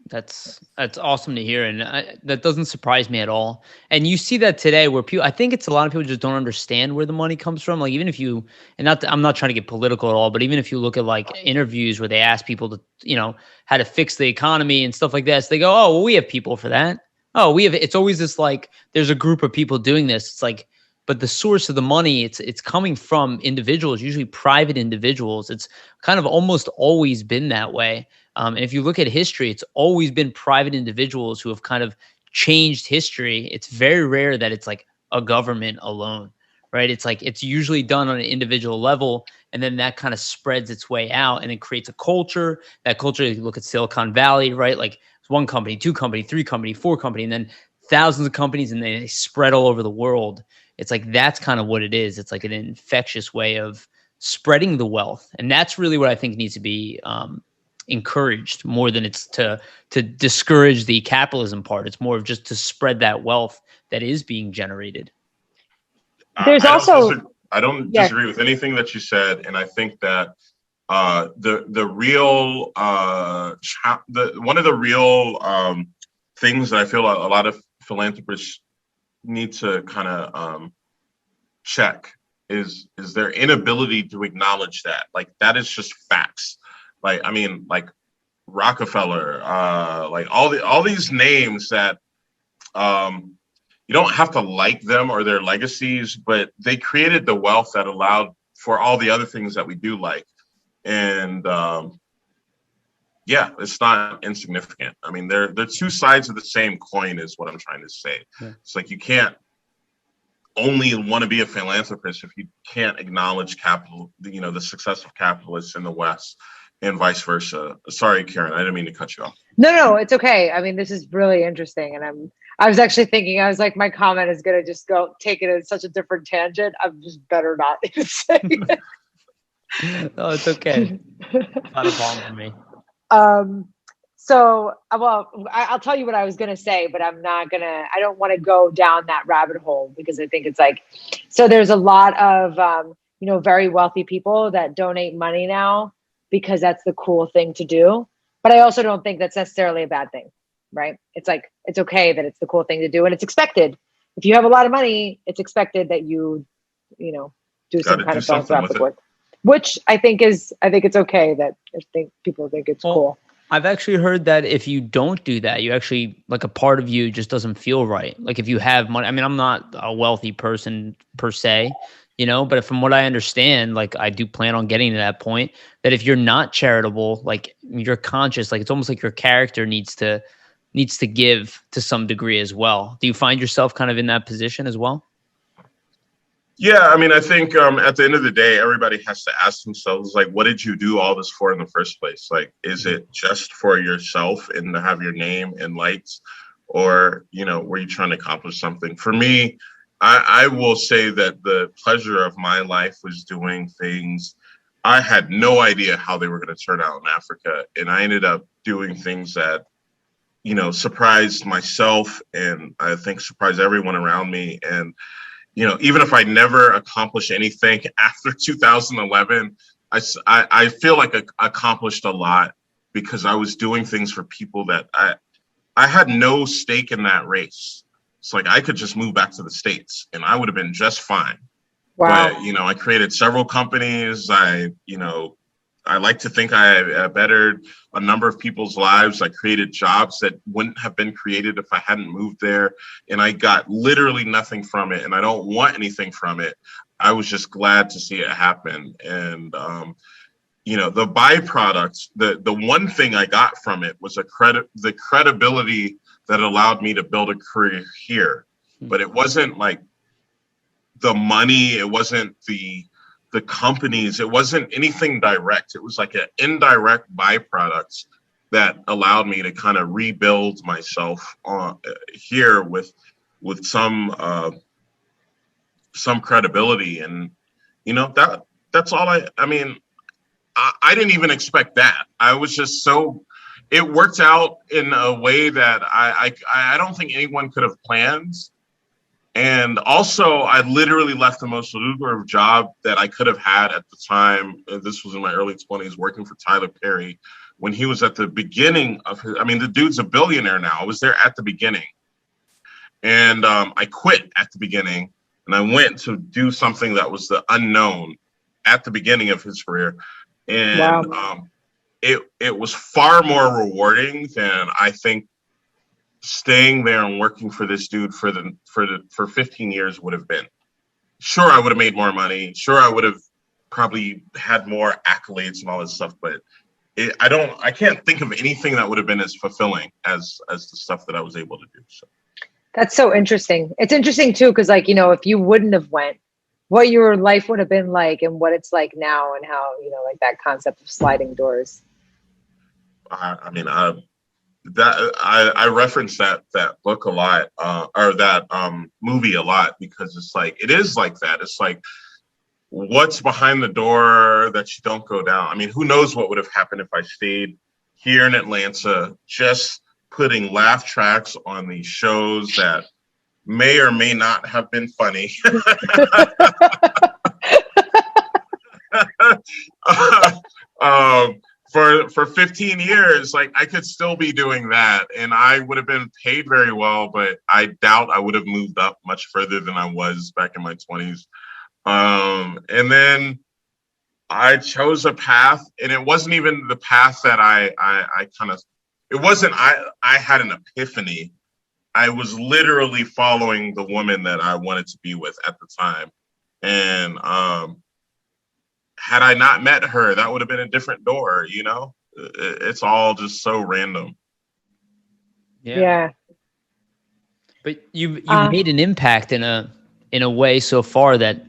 That's awesome to hear. And that doesn't surprise me at all. And you see that today where people, I think it's a lot of people just don't understand where the money comes from. Like, even if you, I'm not trying to get political at all, but even if you look at like interviews where they ask people to, how to fix the economy and stuff like that, so they go, oh, well, we have people for that. Oh, it's always this, like, there's a group of people doing this. It's like, but the source of the money, it's coming from individuals, usually private individuals. It's kind of almost always been that way. And if you look at history, it's always been private individuals who have kind of changed history. It's very rare that it's like a government alone, right? It's like, it's usually done on an individual level, and then that kind of spreads its way out, and it creates a culture. That culture, you look at Silicon Valley, right? Like, it's one company, two company, three company, four company, and then thousands of companies, and they spread all over the world. It's like, that's kind of what it is. It's like an infectious way of spreading the wealth. And that's really what I think needs to be encouraged, more than it's to discourage the capitalism part. It's more of just to spread that wealth that is being generated. There's I don't disagree with anything that you said. And I think that the real, one of the real things that I feel a lot of philanthropists need to kind of check is their inability to acknowledge that. Like, that is just facts. Like, I mean, like Rockefeller, like all these names that you don't have to like them or their legacies, but they created the wealth that allowed for all the other things that we do like. And yeah, it's not insignificant. I mean, they're two sides of the same coin is what I'm trying to say. Yeah. It's like, you can't only want to be a philanthropist if you can't acknowledge capital, the success of capitalists in the West and vice versa. Sorry, Karin, I didn't mean to cut you off. No, it's okay. I mean, this is really interesting. And I was actually thinking, I was like, my comment is going to just take it in such a different tangent. I'm just better not even saying it. No, it's okay. It's not a problem for me. So, well, I'll tell you what I was going to say, but I don't want to go down that rabbit hole, because I think it's like, so there's a lot of, very wealthy people that donate money now because that's the cool thing to do. But I also don't think that's necessarily a bad thing, right? It's like, it's okay that it's the cool thing to do, and it's expected. If you have a lot of money, it's expected that you do some Gotta kind do of something with philanthropic it. work, which I think it's okay that people think it's cool. I've actually heard that if you don't do that, you actually, like, a part of you just doesn't feel right. Like, if you have money, I mean, I'm not a wealthy person per se, but from what I understand, like, I do plan on getting to that point, that if you're not charitable, like, you're conscious, like, it's almost like your character needs to give to some degree as well. Do you find yourself kind of in that position as well? Yeah, I mean, I think at the end of the day, everybody has to ask themselves, like, what did you do all this for in the first place? Like, is it just for yourself and to have your name and lights, or, were you trying to accomplish something? For me, I will say that the pleasure of my life was doing things. I had no idea how they were going to turn out in Africa, and I ended up doing things that, surprised myself, and I think surprised everyone around me. And even if I never accomplished anything after 2011, I feel like I accomplished a lot, because I was doing things for people that I had no stake in that race. It's like I could just move back to the States and I would have been just fine. Wow. But, I created several companies. I like to think I bettered a number of people's lives. I created jobs that wouldn't have been created if I hadn't moved there. And I got literally nothing from it. And I don't want anything from it. I was just glad to see it happen. And, the byproducts, the one thing I got from it was the credibility that allowed me to build a career here. But it wasn't like the money. It wasn't the companies. It wasn't anything direct. It was like an indirect byproduct that allowed me to kind of rebuild myself here with some credibility. And that's all I mean, I didn't even expect that. I was just it worked out in a way that I don't think anyone could have planned. And also, I literally left the most lucrative job that I could have had at the time. This was in my early 20s, working for Tyler Perry, when he was at the beginning of the dude's a billionaire now. I was there at the beginning. And I quit at the beginning, and I went to do something that was the unknown at the beginning of his career. And wow. It was far more rewarding than I think staying there and working for this dude for 15 years would have been. Sure, I would have made more money. Sure, I would have probably had more accolades and all this stuff. But I can't think of anything that would have been as fulfilling as the stuff that I was able to do. So that's so interesting. It's interesting too, because if you wouldn't have went, what your life would have been like and what it's like now, and how like that concept of sliding doors. I reference that book a lot, or that movie a lot, because it's like, it is like that. It's like, what's behind the door that you don't go down? I mean, who knows what would have happened if I stayed here in Atlanta, just putting laugh tracks on these shows that may or may not have been funny. For 15 years, like, I could still be doing that, and I would have been paid very well, but I doubt I would have moved up much further than I was back in my 20s. And then I chose a path, and it wasn't even the path that I had an epiphany. I was literally following the woman that I wanted to be with at the time. And had I not met her, that would have been a different door, It's all just so random. Yeah. But you've made an impact in a way so far that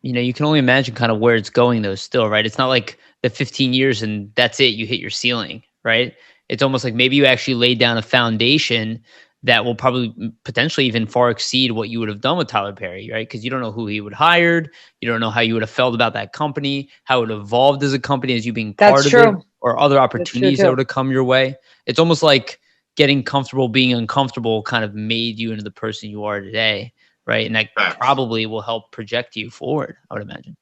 you can only imagine kind of where it's going though still, right? It's not like the 15 years and that's it, you hit your ceiling, right? It's almost like maybe you actually laid down a foundation that will probably potentially even far exceed what you would have done with Tyler Perry, right? Because you don't know who he would have hired. You don't know how you would have felt about that company, how it evolved as a company as you being part of it, or other opportunities that would have come your way. It's almost like getting comfortable being uncomfortable kind of made you into the person you are today, right? And that probably will help project you forward, I would imagine.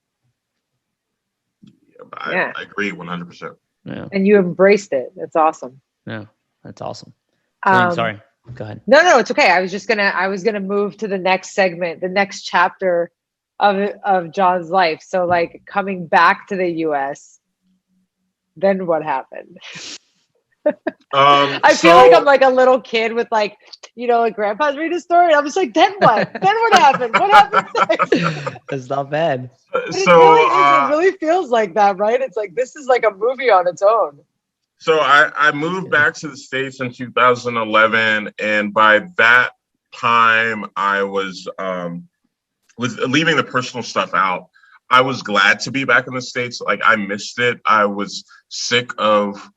I agree 100%. Yeah. And you embraced it. That's awesome. Yeah, that's awesome. Sorry, go ahead. No, it's okay. I was gonna move to the next segment, the next chapter of John's life. So like coming back to the US, then what happened? I feel like I'm like a little kid with like, like grandpa's reading a story. And I was like, then what? Then what happened? What happened next? That's not bad. But it really feels like that, right? It's like, this is like a movie on its own. So I moved back to the States in 2011. And by that time I was leaving the personal stuff out. I was glad to be back in the States. Like I missed it. I was sick of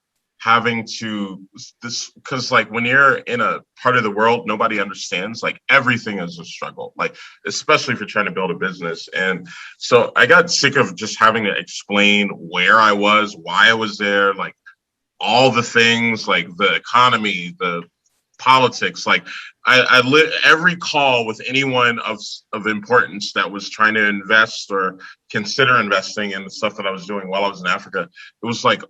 having to because like when you're in a part of the world nobody understands, like everything is a struggle, like especially if you're trying to build a business. And so I got sick of just having to explain where I was, why I was there, like all the things, like the economy, the politics. Like I lit every call with anyone of importance that was trying to invest or consider investing in the stuff that I was doing while I was in Africa. It was like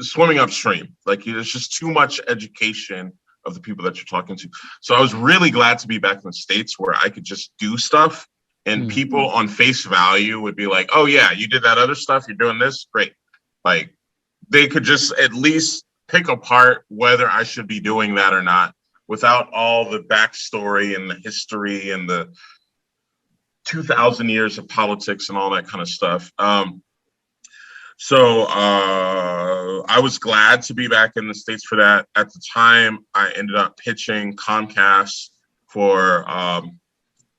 swimming upstream. Like there's just too much education of the people that you're talking to. So I was really glad to be back in the States where I could just do stuff and people on face value would be like, oh yeah, you did that other stuff, you're doing this, great. Like they could just at least pick apart whether I should be doing that or not without all the backstory and the history and the 2,000 years of politics and all that kind of stuff. So I was glad to be back in the States for that. At the time, I ended up pitching Comcast for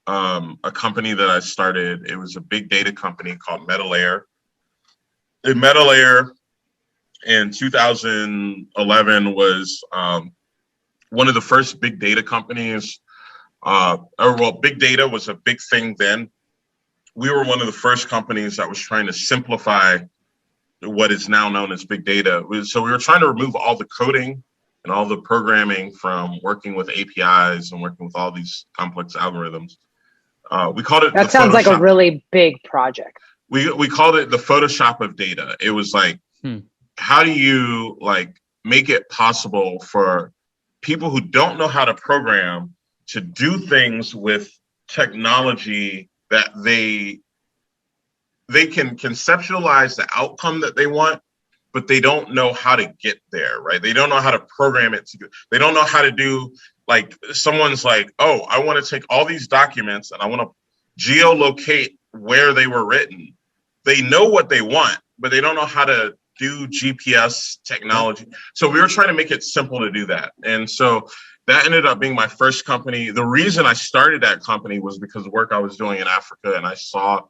a company that I started. It was a big data company called MetaLayer. And MetaLayer in 2011 was one of the first big data companies. Big data was a big thing then. We were one of the first companies that was trying to simplify what is now known as big data. So we were trying to remove all the coding and all the programming from working with APIs and working with all these complex algorithms. We called it— That sounds like a really big project. We called it the Photoshop of data. It was like, how do you like make it possible for people who don't know how to program to do things with technology that they can conceptualize the outcome that they want, but they don't know how to get there, right? They don't know how to program it. They don't know how to do, like, someone's like, oh, I want to take all these documents and I want to geolocate where they were written. They know what they want, but they don't know how to do GPS technology. So we were trying to make it simple to do that. And so that ended up being my first company. The reason I started that company was because of work I was doing in Africa, and I saw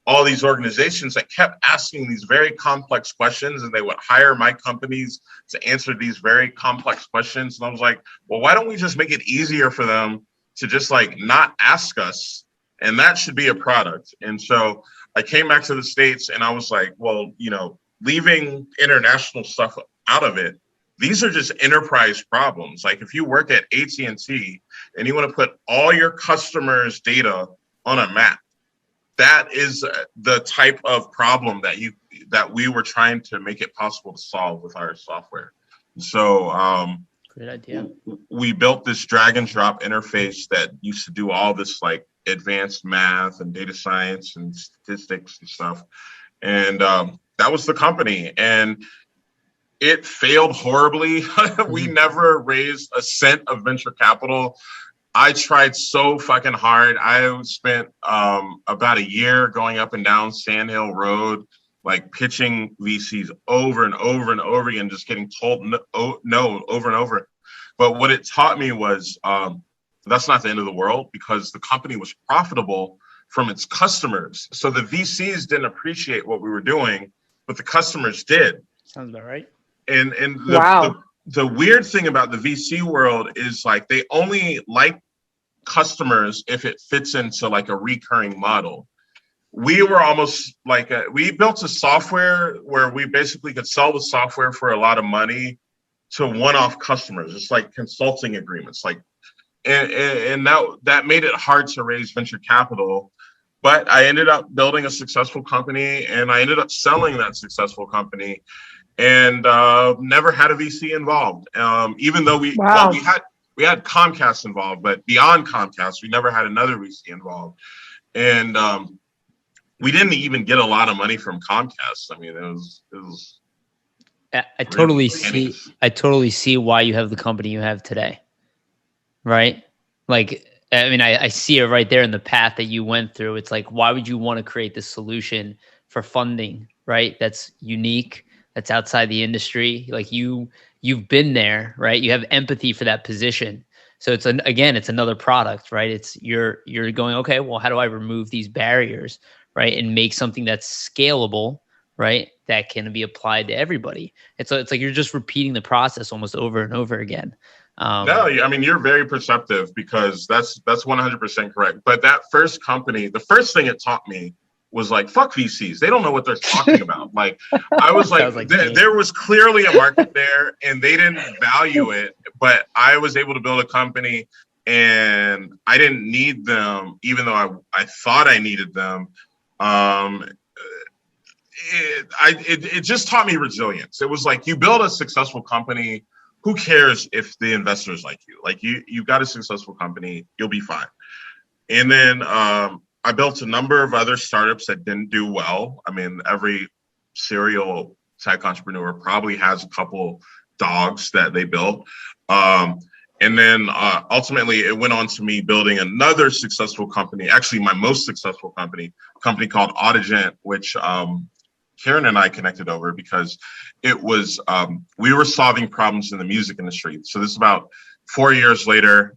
all these organizations that kept asking these very complex questions, and they would hire my companies to answer these very complex questions. And I was like, well, why don't we just make it easier for them to just like not ask us? And that should be a product. And so I came back to the States and I was like, well, leaving international stuff out of it, these are just enterprise problems. Like if you work at AT&T and you want to put all your customers' data on a map, that is the type of problem that we were trying to make it possible to solve with our software. So great idea. We built this drag and drop interface that used to do all this like advanced math and data science and statistics and stuff. And that was the company. And it failed horribly. We never raised a cent of venture capital. I tried so fucking hard. I spent about a year going up and down Sand Hill Road, like pitching VCs over and over and over again, just getting told no over and over. But what it taught me was that's not the end of the world, because the company was profitable from its customers. So the VCs didn't appreciate what we were doing, but the customers did. Sounds about right. And wow. The weird thing about the VC world is like they only like customers if it fits into like a recurring model. We were almost like we built a software where we basically could sell the software for a lot of money to one-off customers. It's like consulting agreements, like, and that made it hard to raise venture capital. But I ended up building a successful company, and I ended up selling that successful company, and never had a VC involved. Even though we had Comcast involved, but beyond Comcast, we never had another VC involved. And we didn't even get a lot of money from Comcast. I mean, it was. I totally see why you have the company you have today. Right? Like, I mean, I see it right there in the path that you went through. It's like, why would you want to create this solution for funding, right? That's unique, that's outside the industry. Like you've been there, right? You have empathy for that position. So it's it's another product, right? It's you're going, okay, well, how do I remove these barriers, right? And make something that's scalable, right? That can be applied to everybody. And so it's like you're just repeating the process almost over and over again. No, I mean, you're very perceptive, because that's 100% correct. But that first company, the first thing it taught me was like, fuck VCs. They don't know what they're talking about. Like, I was like, there was clearly a market there and they didn't value it. But I was able to build a company and I didn't need them, even though I thought I needed them. It just taught me resilience. It was like, you build a successful company. Who cares if the investors like you? Like you got a successful company, you'll be fine. And then I built a number of other startups that didn't do well. I mean, every serial tech entrepreneur probably has a couple dogs that they built. And then ultimately it went on to me building another successful company, actually my most successful company, a company called Autogen, which Karin and I connected over because it was, we were solving problems in the music industry. So this is about 4 years later,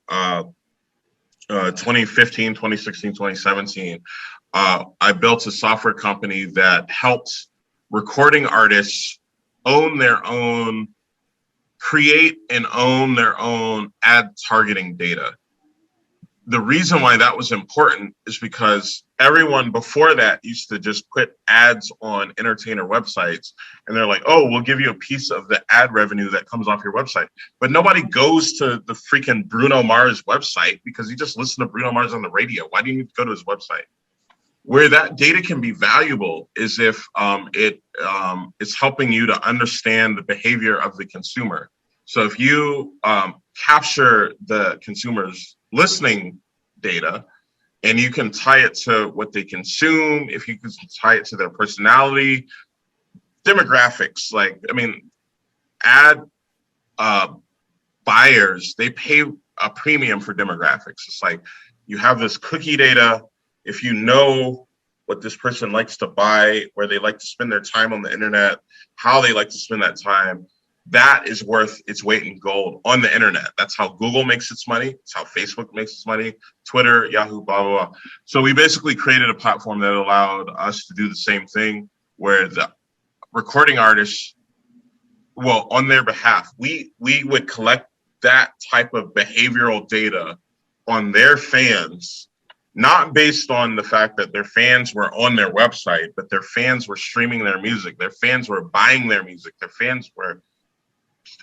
2015, 2016, 2017, I built a software company that helped recording artists create and own their own ad targeting data. The reason why that was important is because everyone before that used to just put ads on entertainer websites and they're like, oh, we'll give you a piece of the ad revenue that comes off your website. But nobody goes to the freaking Bruno Mars website because you just listen to Bruno Mars on the radio. Why do you need to go to his website? Where that data can be valuable is if it's helping you to understand the behavior of the consumer. So if you capture the consumer's listening data and you can tie it to what they consume, if you can tie it to their personality, demographics, like, I mean, ad buyers, they pay a premium for demographics. It's like you have this cookie data. If you know what this person likes to buy, where they like to spend their time on the internet, how they like to spend that time, that is worth its weight in gold on the internet. That's how Google makes its money. It's how Facebook makes its money, Twitter, Yahoo, blah, blah, blah. So we basically created a platform that allowed us to do the same thing, where the recording artists, well, on their behalf, we would collect that type of behavioral data on their fans, not based on the fact that their fans were on their website, but their fans were streaming their music. Their fans were buying their music. Their fans were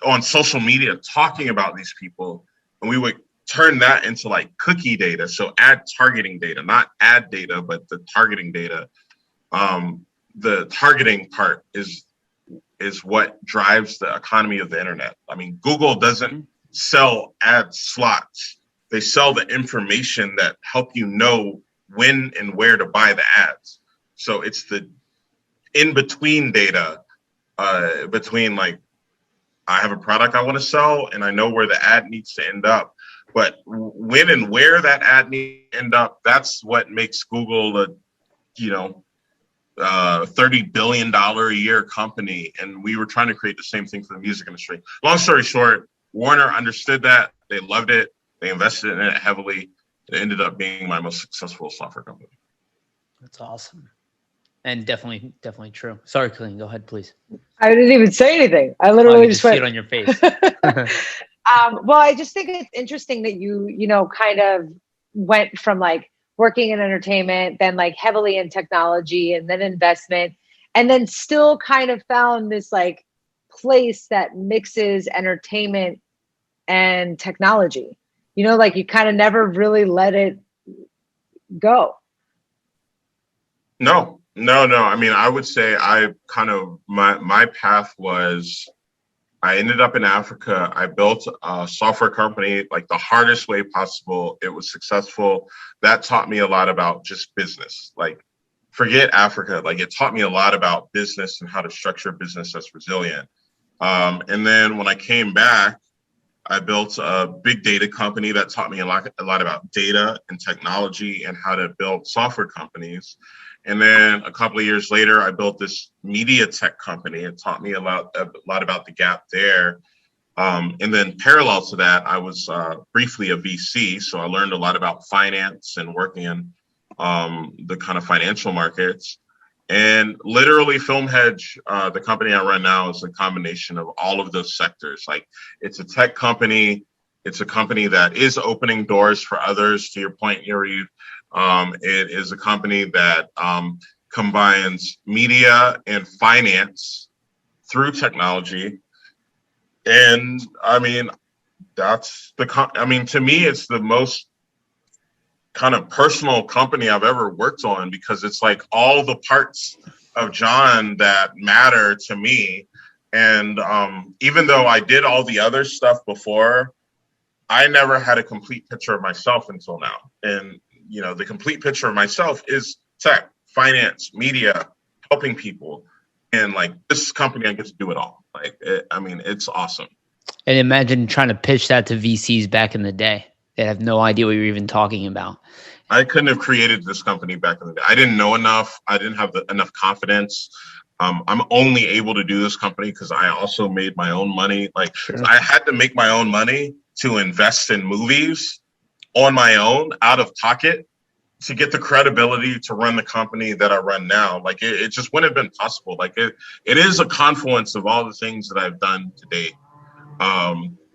on social media talking about these people, and we would turn that into like cookie data. So ad targeting data, not ad data, but the targeting data. The targeting part is what drives the economy of the internet. I mean, Google doesn't sell ad slots. They sell the information that help you know when and where to buy the ads. So it's the in-between data between, like, I have a product I want to sell and I know where the ad needs to end up. But when and where that ad needs to end up, that's what makes Google a, $30 billion a year company. And we were trying to create the same thing for the music industry. Long story short, Warner understood that. They loved it. They invested in it heavily. It ended up being my most successful software company. That's awesome. And definitely true. Sorry, Karin, go ahead, please. I didn't even say anything. I literally just went. See it on your face. Well, I just think it's interesting that you kind of went from like working in entertainment, then like heavily in technology and then investment, and then still kind of found this like place that mixes entertainment and technology. Like you kind of never really let it go. No. I mean, I would say my path was, I ended up in Africa. I built a software company like the hardest way possible. It was successful. That taught me a lot about just business, like forget Africa. Like, it taught me a lot about business and how to structure business that's resilient. And then when I came back, I built a big data company that taught me a lot about data and technology and how to build software companies. And then a couple of years later, I built this media tech company. It taught me a lot about the gap there. And then parallel to that, I was briefly a VC. So I learned a lot about finance and working in the kind of financial markets. And literally FilmHedge, the company I run now, is a combination of all of those sectors. Like, it's a tech company. It's a company that is opening doors for others, to your point, Yariv. It is a company that combines media and finance through technology. And I mean, to me, it's the most kind of personal company I've ever worked on, because it's like all the parts of Jon that matter to me. And even though I did all the other stuff before, I never had a complete picture of myself until now. And, you know, the complete picture of myself is tech, finance, media, helping people. And like, this company, I get to do it all. Like, it's awesome. And imagine trying to pitch that to VCs back in the day. They have no idea what you're even talking about. I couldn't have created this company back in the day. I didn't know enough. I didn't have enough confidence. I'm only able to do this company because I also made my own money. Like, sure. I had to make my own money to invest in movies on my own, out of pocket, to get the credibility to run the company that I run now. Like, it just wouldn't have been possible. Like, it is a confluence of all the things that I've done to date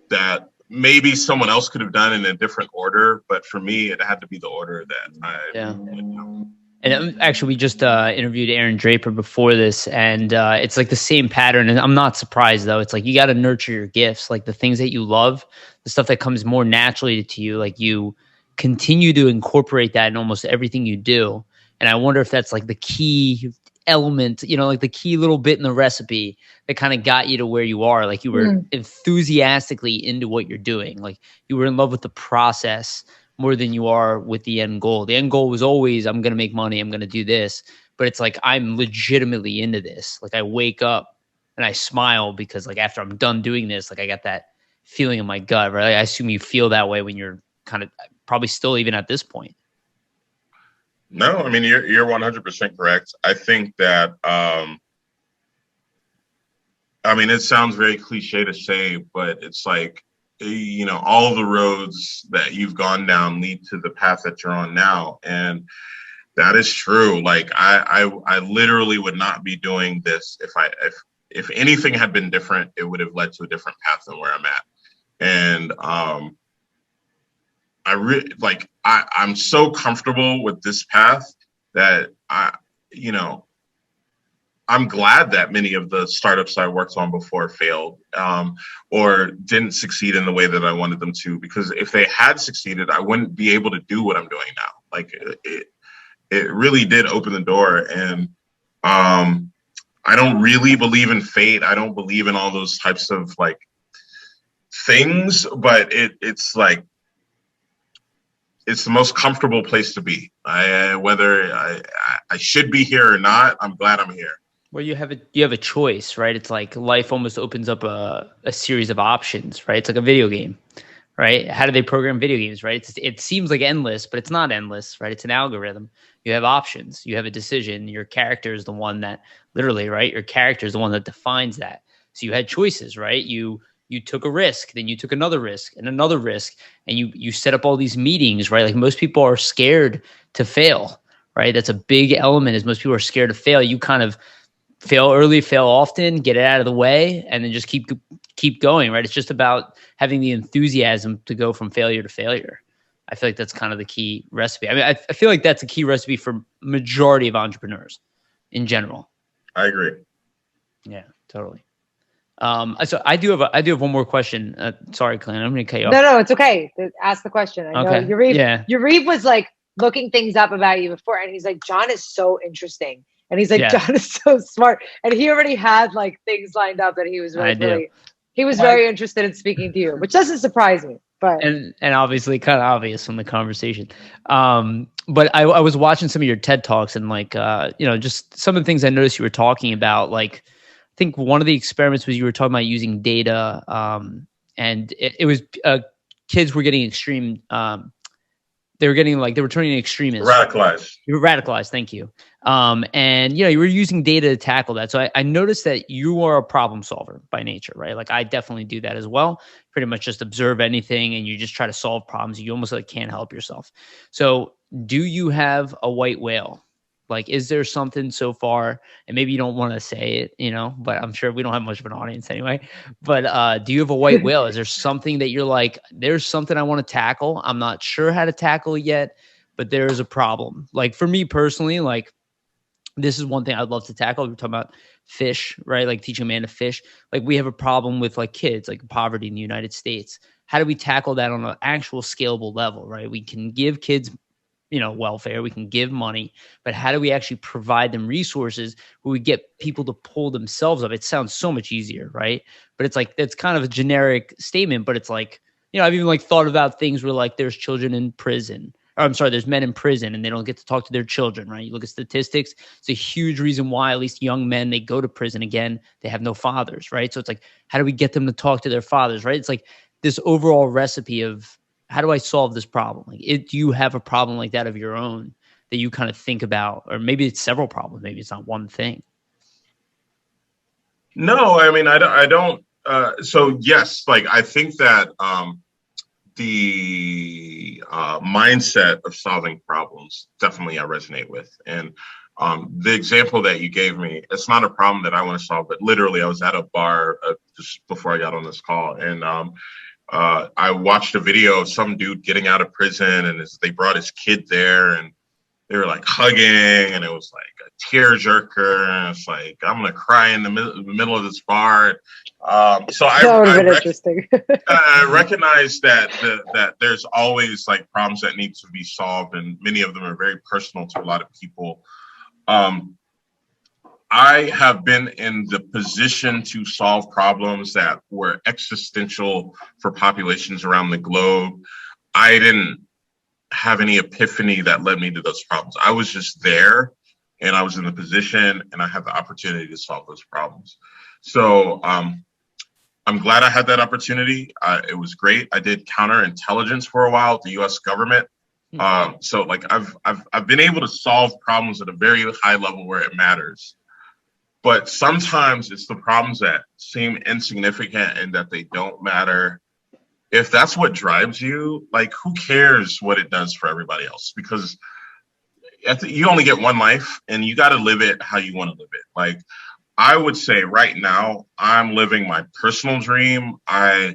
that maybe someone else could have done in a different order, but for me, it had to be the order that I went down. And actually, we just interviewed Aaron Draper before this, and it's like the same pattern. And I'm not surprised, though. It's like, you got to nurture your gifts, like the things that you love, the stuff that comes more naturally to you. Like, you continue to incorporate that in almost everything you do. And I wonder if that's like the key element, you know, like the key little bit in the recipe that kind of got you to where you are. Like, you were enthusiastically into what you're doing. Like, you were in love with the process more than you are with the end goal. The end goal was always, I'm going to make money, I'm going to do this. But it's like, I'm legitimately into this. Like, I wake up and I smile because, like, after I'm done doing this, like, I got that feeling in my gut, right? I assume you feel that way when you're kind of probably still even at this point. No, I mean, you're 100% correct. I think that, it sounds very cliche to say, but it's like, you know, all the roads that you've gone down lead to the path that you're on now. And that is true. Like, I literally would not be doing this if anything had been different, it would have led to a different path than where I'm at. And, I'm so comfortable with this path that I'm glad that many of the startups I worked on before failed or didn't succeed in the way that I wanted them to, because if they had succeeded, I wouldn't be able to do what I'm doing now. Like, it really did open the door. And I don't really believe in fate. I don't believe in all those types of like things, but it's like, it's the most comfortable place to be. Whether I should be here or not, I'm glad I'm here. Well, you have a choice, right? It's like life almost opens up a series of options, right? It's like a video game, right? How do they program video games, right? It seems like endless, but it's not endless, right? It's an algorithm. You have options. You have a decision. Your character is the one that literally, right? Your character is the one that defines that. So you had choices, right? You took a risk, then you took another risk, and you set up all these meetings, right? Like, most people are scared to fail, right? That's a big element, is most people are scared to fail. You kind of fail early, fail often, get it out of the way, and then just keep going, right? It's just about having the enthusiasm to go from failure to failure. I feel like that's kind of the key recipe. I mean, I feel like that's a key recipe for majority of entrepreneurs in general. I agree. Yeah, totally. So I do have one more question. Sorry, Karin, I'm going to cut you off. No, it's okay. Ask the question. I know Yariv was like looking things up about you before, and he's like, Jon is so interesting. And he's like, Jon is so smart. And he already had like things lined up that he was very interested in speaking to you, which doesn't surprise me. But and obviously kind of obvious from the conversation. but I was watching some of your TED Talks and like, just some of the things I noticed you were talking about. Like, I think one of the experiments was you were talking about using data, and it was kids were getting extreme. They were turning extremists. Radicalized. You were radicalized. Thank you. And you were using data to tackle that. So I noticed that you are a problem solver by nature, right? Like I definitely do that as well. Pretty much just observe anything and you just try to solve problems. You almost like can't help yourself. So do you have a white whale? Like, is there something so far, and maybe you don't want to say it, but I'm sure we don't have much of an audience anyway, but do you have a white whale? Is there something that you're like, there's something I want to tackle. I'm not sure how to tackle it yet, but there is a problem. Like for me personally, like this is one thing I'd love to tackle. We're talking about fish, right? Like teaching a man to fish. Like we have a problem with like kids, like poverty in the United States. How do we tackle that on an actual scalable level, right? We can give kids welfare, we can give money, but how do we actually provide them resources where we get people to pull themselves up? It sounds so much easier, right? But it's like, that's kind of a generic statement, but it's like, I've even like thought about things where like there's children in prison, or I'm sorry, there's men in prison and they don't get to talk to their children, right? You look at statistics, it's a huge reason why at least young men, they go to prison again, they have no fathers, right? So it's like, how do we get them to talk to their fathers, right? It's like this overall recipe of, how do I solve this problem? Like, do you have a problem like that of your own that you kind of think about, or maybe it's several problems, maybe it's not one thing? No, I mean, I don't. So yes, like I think that the mindset of solving problems definitely I resonate with, and the example that you gave me, it's not a problem that I want to solve, but literally I was at a bar just before I got on this call, and I watched a video of some dude getting out of prison, and they brought his kid there, and they were like hugging, and it was like a tearjerker, and it's like I'm gonna cry in the middle of this bar. So I recognize that there's always like problems that need to be solved, and many of them are very personal to a lot of people. I have been in the position to solve problems that were existential for populations around the globe. I didn't have any epiphany that led me to those problems. I was just there, and I was in the position, and I had the opportunity to solve those problems. So I'm glad I had that opportunity. It was great. I did counterintelligence for a while with the U.S. government. So like I've been able to solve problems at a very high level where it matters. But sometimes it's the problems that seem insignificant and that they don't matter. If that's what drives you, like who cares what it does for everybody else? Because you only get one life, and you got to live it how you want to live it. Like I would say right now, I'm living my personal dream. I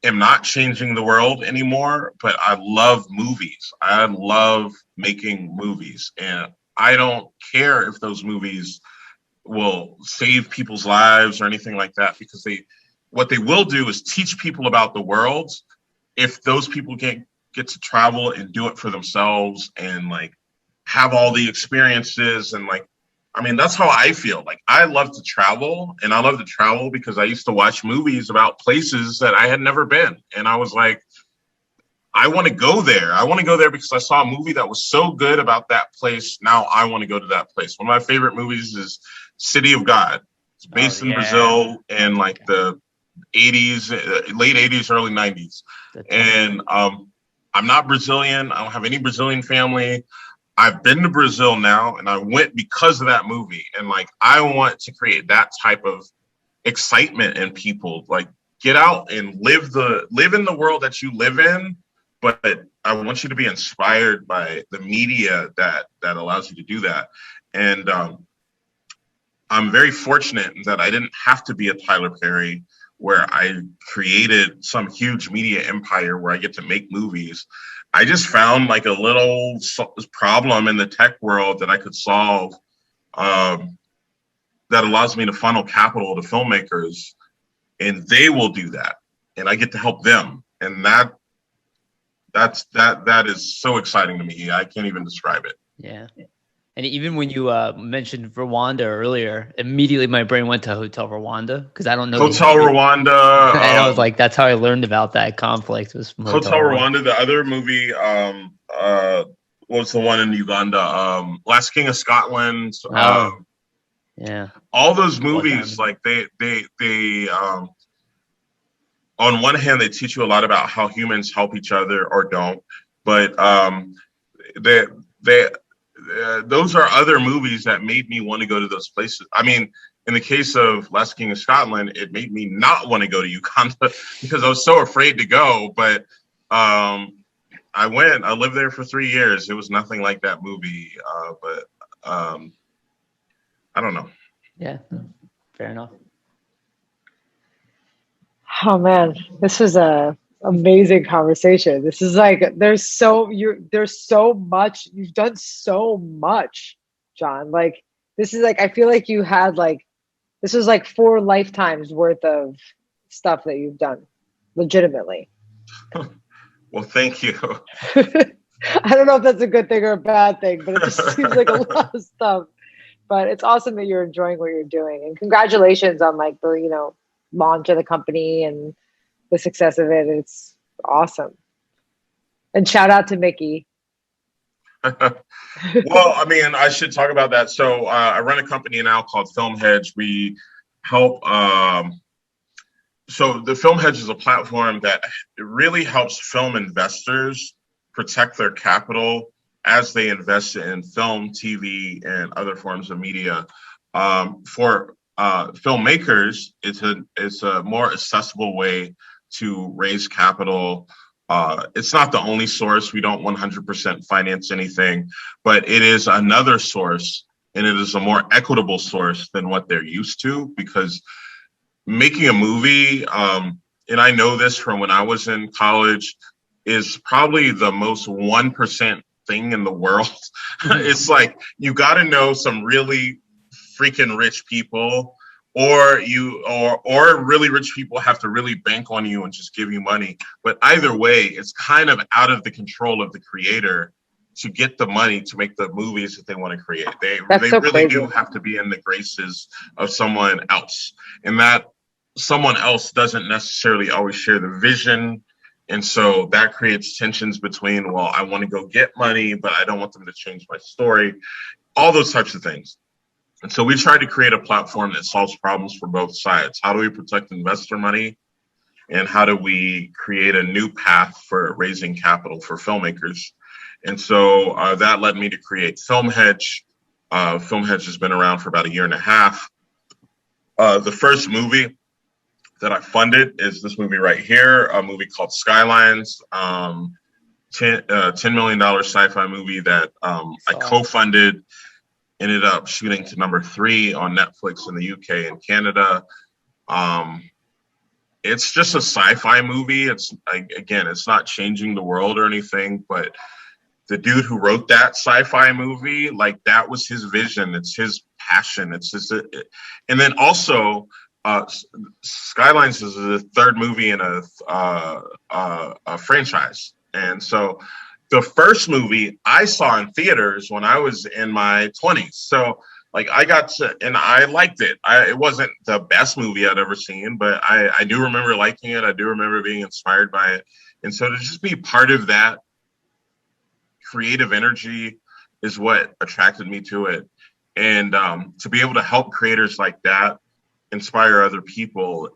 am not changing the world anymore, but I love movies. I love making movies, and I don't care if those movies will save people's lives or anything like that, because what they will do is teach people about the world. If those people get to travel and do it for themselves and like have all the experiences, and like, I mean, that's how I feel. Like I love to travel, and I love to travel because I used to watch movies about places that I had never been. And I was like, I want to go there. I want to go there because I saw a movie that was so good about that place. Now I want to go to that place. One of my favorite movies is City of God. It's based in Brazil in like the 80s, late 80s, early 90s. And I'm not Brazilian. I don't have any Brazilian family. I've been to Brazil now, and I went because of that movie. And like, I want to create that type of excitement in people. Like, get out and live in the world that you live in. But I want you to be inspired by the media that allows you to do that. And I'm very fortunate that I didn't have to be a Tyler Perry, where I created some huge media empire where I get to make movies. I just found like a little problem in the tech world that I could solve that allows me to funnel capital to filmmakers, and they will do that, and I get to help them. And that is so exciting to me. I can't even describe it. Yeah. And even when you mentioned Rwanda earlier, immediately my brain went to Hotel Rwanda, because I don't know. Hotel Rwanda. And I was like, that's how I learned about that conflict, was from Hotel Rwanda. The other movie, what was the one in Uganda? Last King of Scotland. Yeah. All those movies, like they on one hand, they teach you a lot about how humans help each other or don't, but they those are other movies that made me want to go to those places. I mean, in the case of Last King of Scotland, it made me not want to go to Uganda because I was so afraid to go. But I went. I lived there for 3 years. It was nothing like that movie. But I don't know. Yeah, fair enough. Oh man, this was a amazing conversation. This is like there's so much you've done so much, Jon. Like this is like I feel like you had like this was like 4 lifetimes worth of stuff that you've done, legitimately. Well, thank you. I don't know if that's a good thing or a bad thing, but it just seems like a lot of stuff. But it's awesome that you're enjoying what you're doing, and congratulations on like the launch of the company and the success of it. It's awesome. And shout out to Mickey. Well, I mean, I should talk about that. So I run a company now called FilmHedge. We help. So the FilmHedge is a platform that really helps film investors protect their capital as they invest in film, TV, and other forms of media. For filmmakers, it's a more accessible way to raise capital. It's not the only source. We don't 100% finance anything, but it is another source, and it is a more equitable source than what they're used to, because making a movie, and I know this from when I was in college, is probably the most 1% thing in the world. It's like you got to know some really freaking rich people, or really rich people have to really bank on you and just give you money. But either way, it's kind of out of the control of the creator to get the money to make the movies that they want to create. They so really crazy. do have to be in the graces of someone else, and that someone else doesn't necessarily always share the vision. And so that creates tensions between, well, I want to go get money, but I don't want them to change my story, all those types of things. And so we tried to create a platform that solves problems for both sides. How do we protect investor money? And how do we create a new path for raising capital for filmmakers? And so that led me to create FilmHedge. FilmHedge has been around for about 1.5 years. The first movie that I funded is this movie right here, a movie called Skylines, $10 million sci-fi movie that I co-funded, ended up shooting to number 3 on Netflix in the UK and Canada. It's just a sci-fi movie. It's not changing the world or anything, but the dude who wrote that sci-fi movie, like that was his vision. It's his passion. And then also, Skylines is the 3rd movie in a franchise. And so the first movie I saw in theaters when I was in my 20s. So like and I liked it. It wasn't the best movie I'd ever seen, but I do remember liking it. I do remember being inspired by it. And so to just be part of that creative energy is what attracted me to it. And to be able to help creators like that inspire other people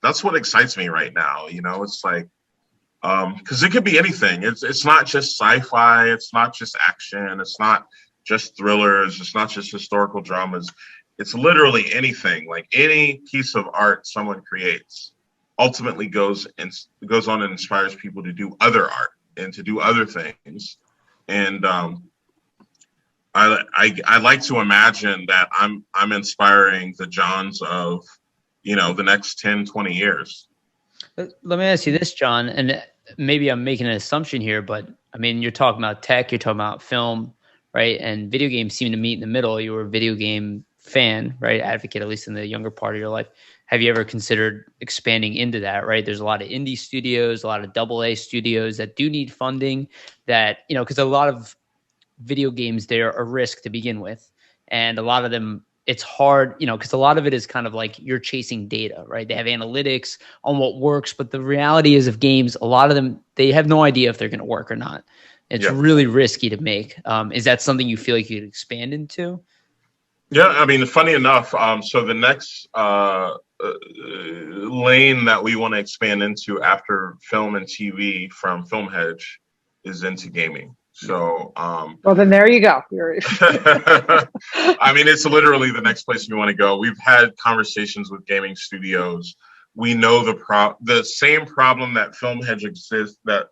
that's what excites me right now. It's like, because it could be anything. It's not just sci-fi. It's not just action. It's not just thrillers. It's not just historical dramas. It's literally anything. Like any piece of art someone creates ultimately goes on and inspires people to do other art and to do other things. And I like to imagine that I'm inspiring the Jons of, the next 10, 20 years. Let me ask you this, Jon, and maybe I'm making an assumption here, but I mean, you're talking about tech, you're talking about film, right? And video games seem to meet in the middle. You were a video game fan, right? Advocate, at least in the younger part of your life. Have you ever considered expanding into that, right? There's a lot of indie studios, a lot of AA studios that do need funding that, because a lot of video games, they're a risk to begin with. And a lot of them, it's hard, because a lot of it is kind of like you're chasing data, right? They have analytics on what works, but the reality is of games, a lot of them, they have no idea if they're going to work or not. It's really risky to make. Is that something you feel like you could expand into? Yeah, I mean, funny enough, so the next lane that we want to expand into after film and TV from FilmHedge is into gaming. So, well, then there you go. I mean, it's literally the next place we want to go. We've had conversations with gaming studios. We know the same problem that FilmHedge exists, that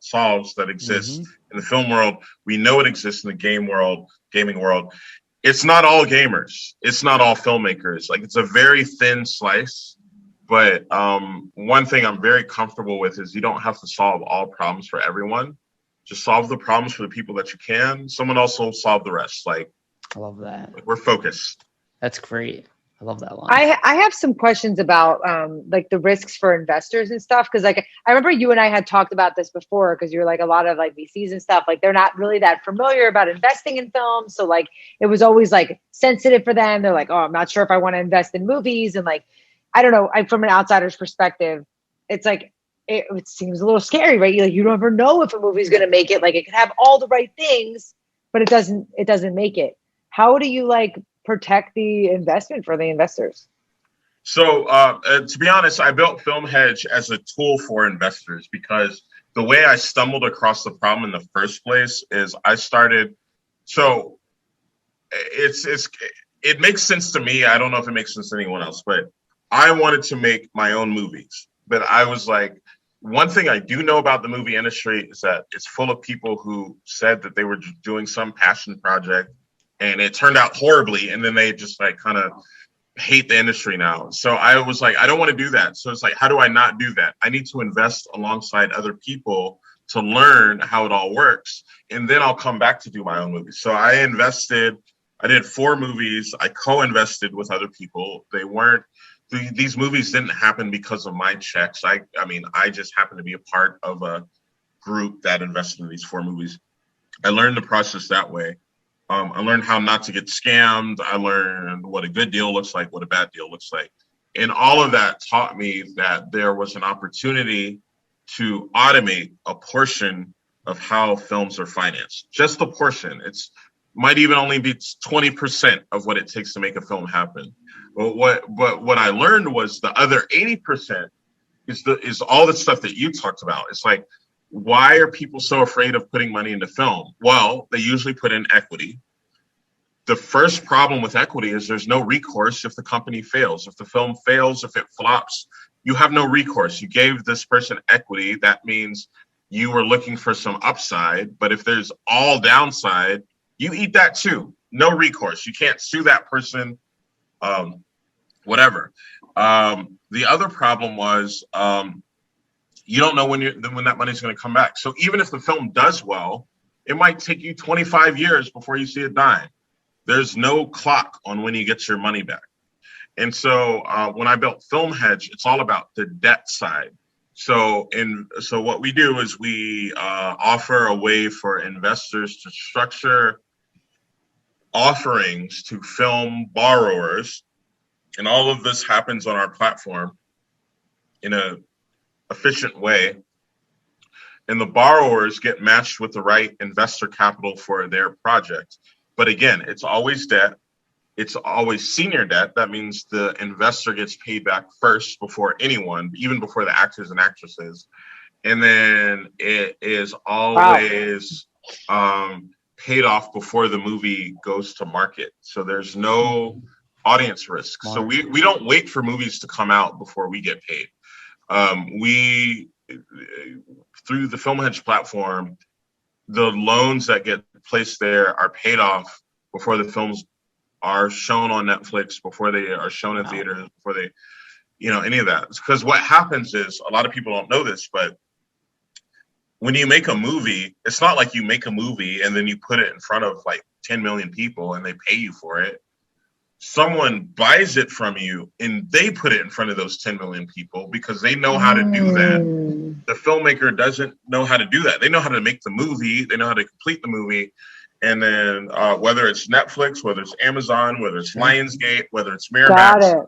exists in the film world. We know it exists in the gaming world. It's not all gamers. It's not all filmmakers. Like, it's a very thin slice. But one thing I'm very comfortable with is you don't have to solve all problems for everyone. Just solve the problems for the people that you can. Someone else will solve the rest. Like, I love that. Like, we're focused. That's great. I love that line. I have some questions about like the risks for investors and stuff. Cause like, I remember you and I had talked about this before, cause you're like a lot of like VCs and stuff, like they're not really that familiar about investing in film. So like, it was always like sensitive for them. They're like, oh, I'm not sure if I want to invest in movies. And like, I don't know, from an outsider's perspective, it's like, it seems a little scary, right? You don't ever know if a movie is going to make it. Like, it could have all the right things, but it doesn't make it. How do you like protect the investment for the investors? So to be honest, I built FilmHedge as a tool for investors, because the way I stumbled across the problem in the first place is I started. So it makes sense to me. I don't know if it makes sense to anyone else, but I wanted to make my own movies. But I was like, one thing I do know about the movie industry is that it's full of people who said that they were doing some passion project and it turned out horribly. And then they just like kind of hate the industry now. So I was like, I don't want to do that. So it's like, how do I not do that? I need to invest alongside other people to learn how it all works. And then I'll come back to do my own movies. So I did 4 movies. I co-invested with other people. These movies didn't happen because of my checks. I mean, I just happened to be a part of a group that invested in these 4 movies. I learned the process that way. I learned how not to get scammed. I learned what a good deal looks like, what a bad deal looks like. And all of that taught me that there was an opportunity to automate a portion of how films are financed. Just a portion. Might even only be 20% of what it takes to make a film happen. But what I learned was the other 80% is all the stuff that you talked about. It's like, why are people so afraid of putting money into film? Well, they usually put in equity. The first problem with equity is there's no recourse if the company fails. If the film fails, if it flops, you have no recourse. You gave this person equity. That means you were looking for some upside. But if there's all downside, you eat that too. No recourse. You can't sue that person. Whatever. The other problem was you don't know when that money's going to come back. So even if the film does well, it might take you 25 years before you see a dime. There's no clock on when you get your money back. And so when I built FilmHedge, it's all about the debt side. So what we do is we offer a way for investors to structure offerings to film borrowers. And all of this happens on our platform in an efficient way. And the borrowers get matched with the right investor capital for their project. But again, it's always debt. It's always senior debt. That means the investor gets paid back first before anyone, even before the actors and actresses. And then it is always paid off before the movie goes to market. So there's no audience risk. So we don't wait for movies to come out before we get paid. We, through the FilmHedge platform, the loans that get placed there are paid off before the films are shown on Netflix, before they are shown in theaters, before they, any of that. Because what happens is, a lot of people don't know this, but when you make a movie, it's not like you make a movie and then you put it in front of like 10 million people and they pay you for it. Someone buys it from you and they put it in front of those 10 million people because they know how to do that. The filmmaker doesn't know how to do that. They know how to make the movie. They know how to complete the movie. And then whether it's Netflix, whether it's Amazon, whether it's Lionsgate, whether it's Miramax,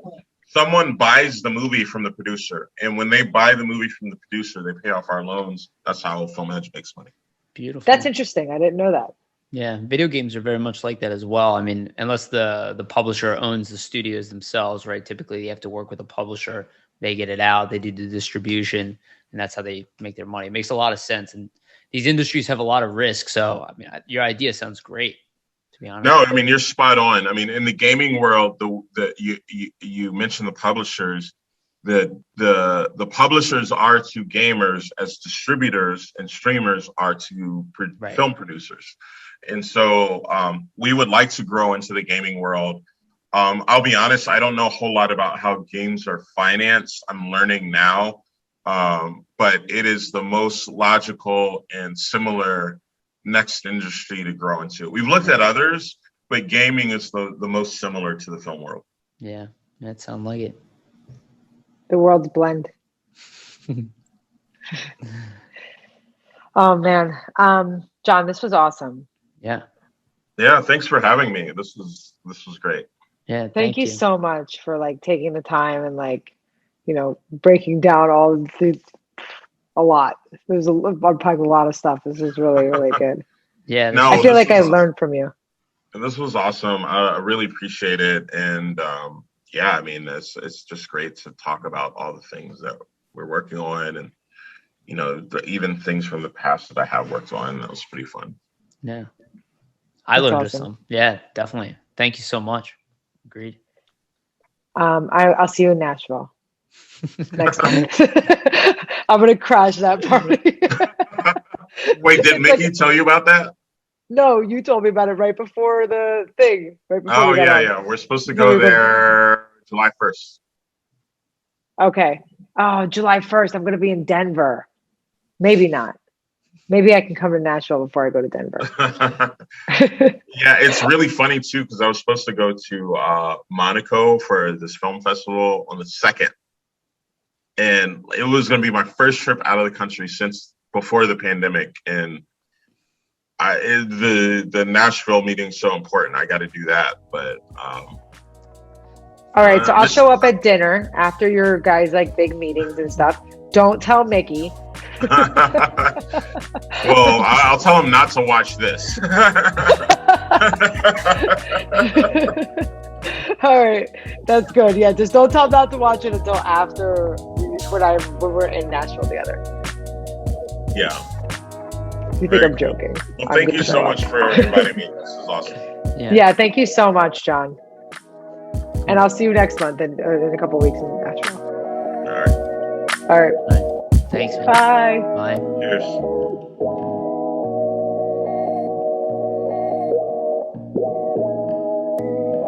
someone buys the movie from the producer. And when they buy the movie from the producer, they pay off our loans. That's how FilmHedge makes money. Beautiful. That's interesting. I didn't know that. Yeah, video games are very much like that as well. I mean, unless the publisher owns the studios themselves, right? Typically, you have to work with a publisher. They get it out, they do the distribution, and that's how they make their money. It makes a lot of sense. And these industries have a lot of risk. So, I mean, your idea sounds great, to be honest. No, I mean, you're spot on. I mean, in the gaming world, you mentioned the publishers. The publishers are to gamers as distributors and streamers are to film producers. And so we would like to grow into the gaming world. I'll be honest, I don't know a whole lot about how games are financed. I'm learning now, but it is the most logical and similar next industry to grow into. We've looked at others, but gaming is the most similar to the film world. Yeah, that sounds like it. The worlds blend. Oh man, Jon, this was awesome. Yeah. Yeah. Thanks for having me. This was great. Yeah. Thank you so much for like taking the time and like, breaking down all the a lot. There's unpacked a lot of stuff. This is really, really good. Yeah. No, I feel like I learned from you. And this was awesome. I really appreciate it. And yeah, I mean, it's just great to talk about all the things that we're working on and, even things from the past that I have worked on. That was pretty fun. Yeah. I learned some. Yeah, definitely. Thank you so much. Agreed. I'll see you in Nashville next time. I'm going to crash that party. Wait, did Mickey tell you about that? No, you told me about it right before the thing. Right before oh, yeah. We're supposed to go there July 1st. Okay. Oh, July 1st. I'm going to be in Denver. Maybe not. Maybe I can come to Nashville before I go to Denver. Yeah, it's really funny, too, because I was supposed to go to Monaco for this film festival on the 2nd. And it was going to be my first trip out of the country since before the pandemic. And the Nashville meeting is so important. I got to do that. But all right, so I'll show up at dinner after your guys' like big meetings and stuff. Don't tell Mickey. Well, I'll tell him not to watch this. All right, that's good. Yeah, just don't tell him not to watch it until after when we're in Nashville together. Yeah. You think I'm joking? Well, thank you so much for inviting me. This is awesome. Yeah, thank you so much, Jon. And I'll see you next month in a couple of weeks in Nashville. All right. All right. Thanks, man. Bye. Bye. Cheers.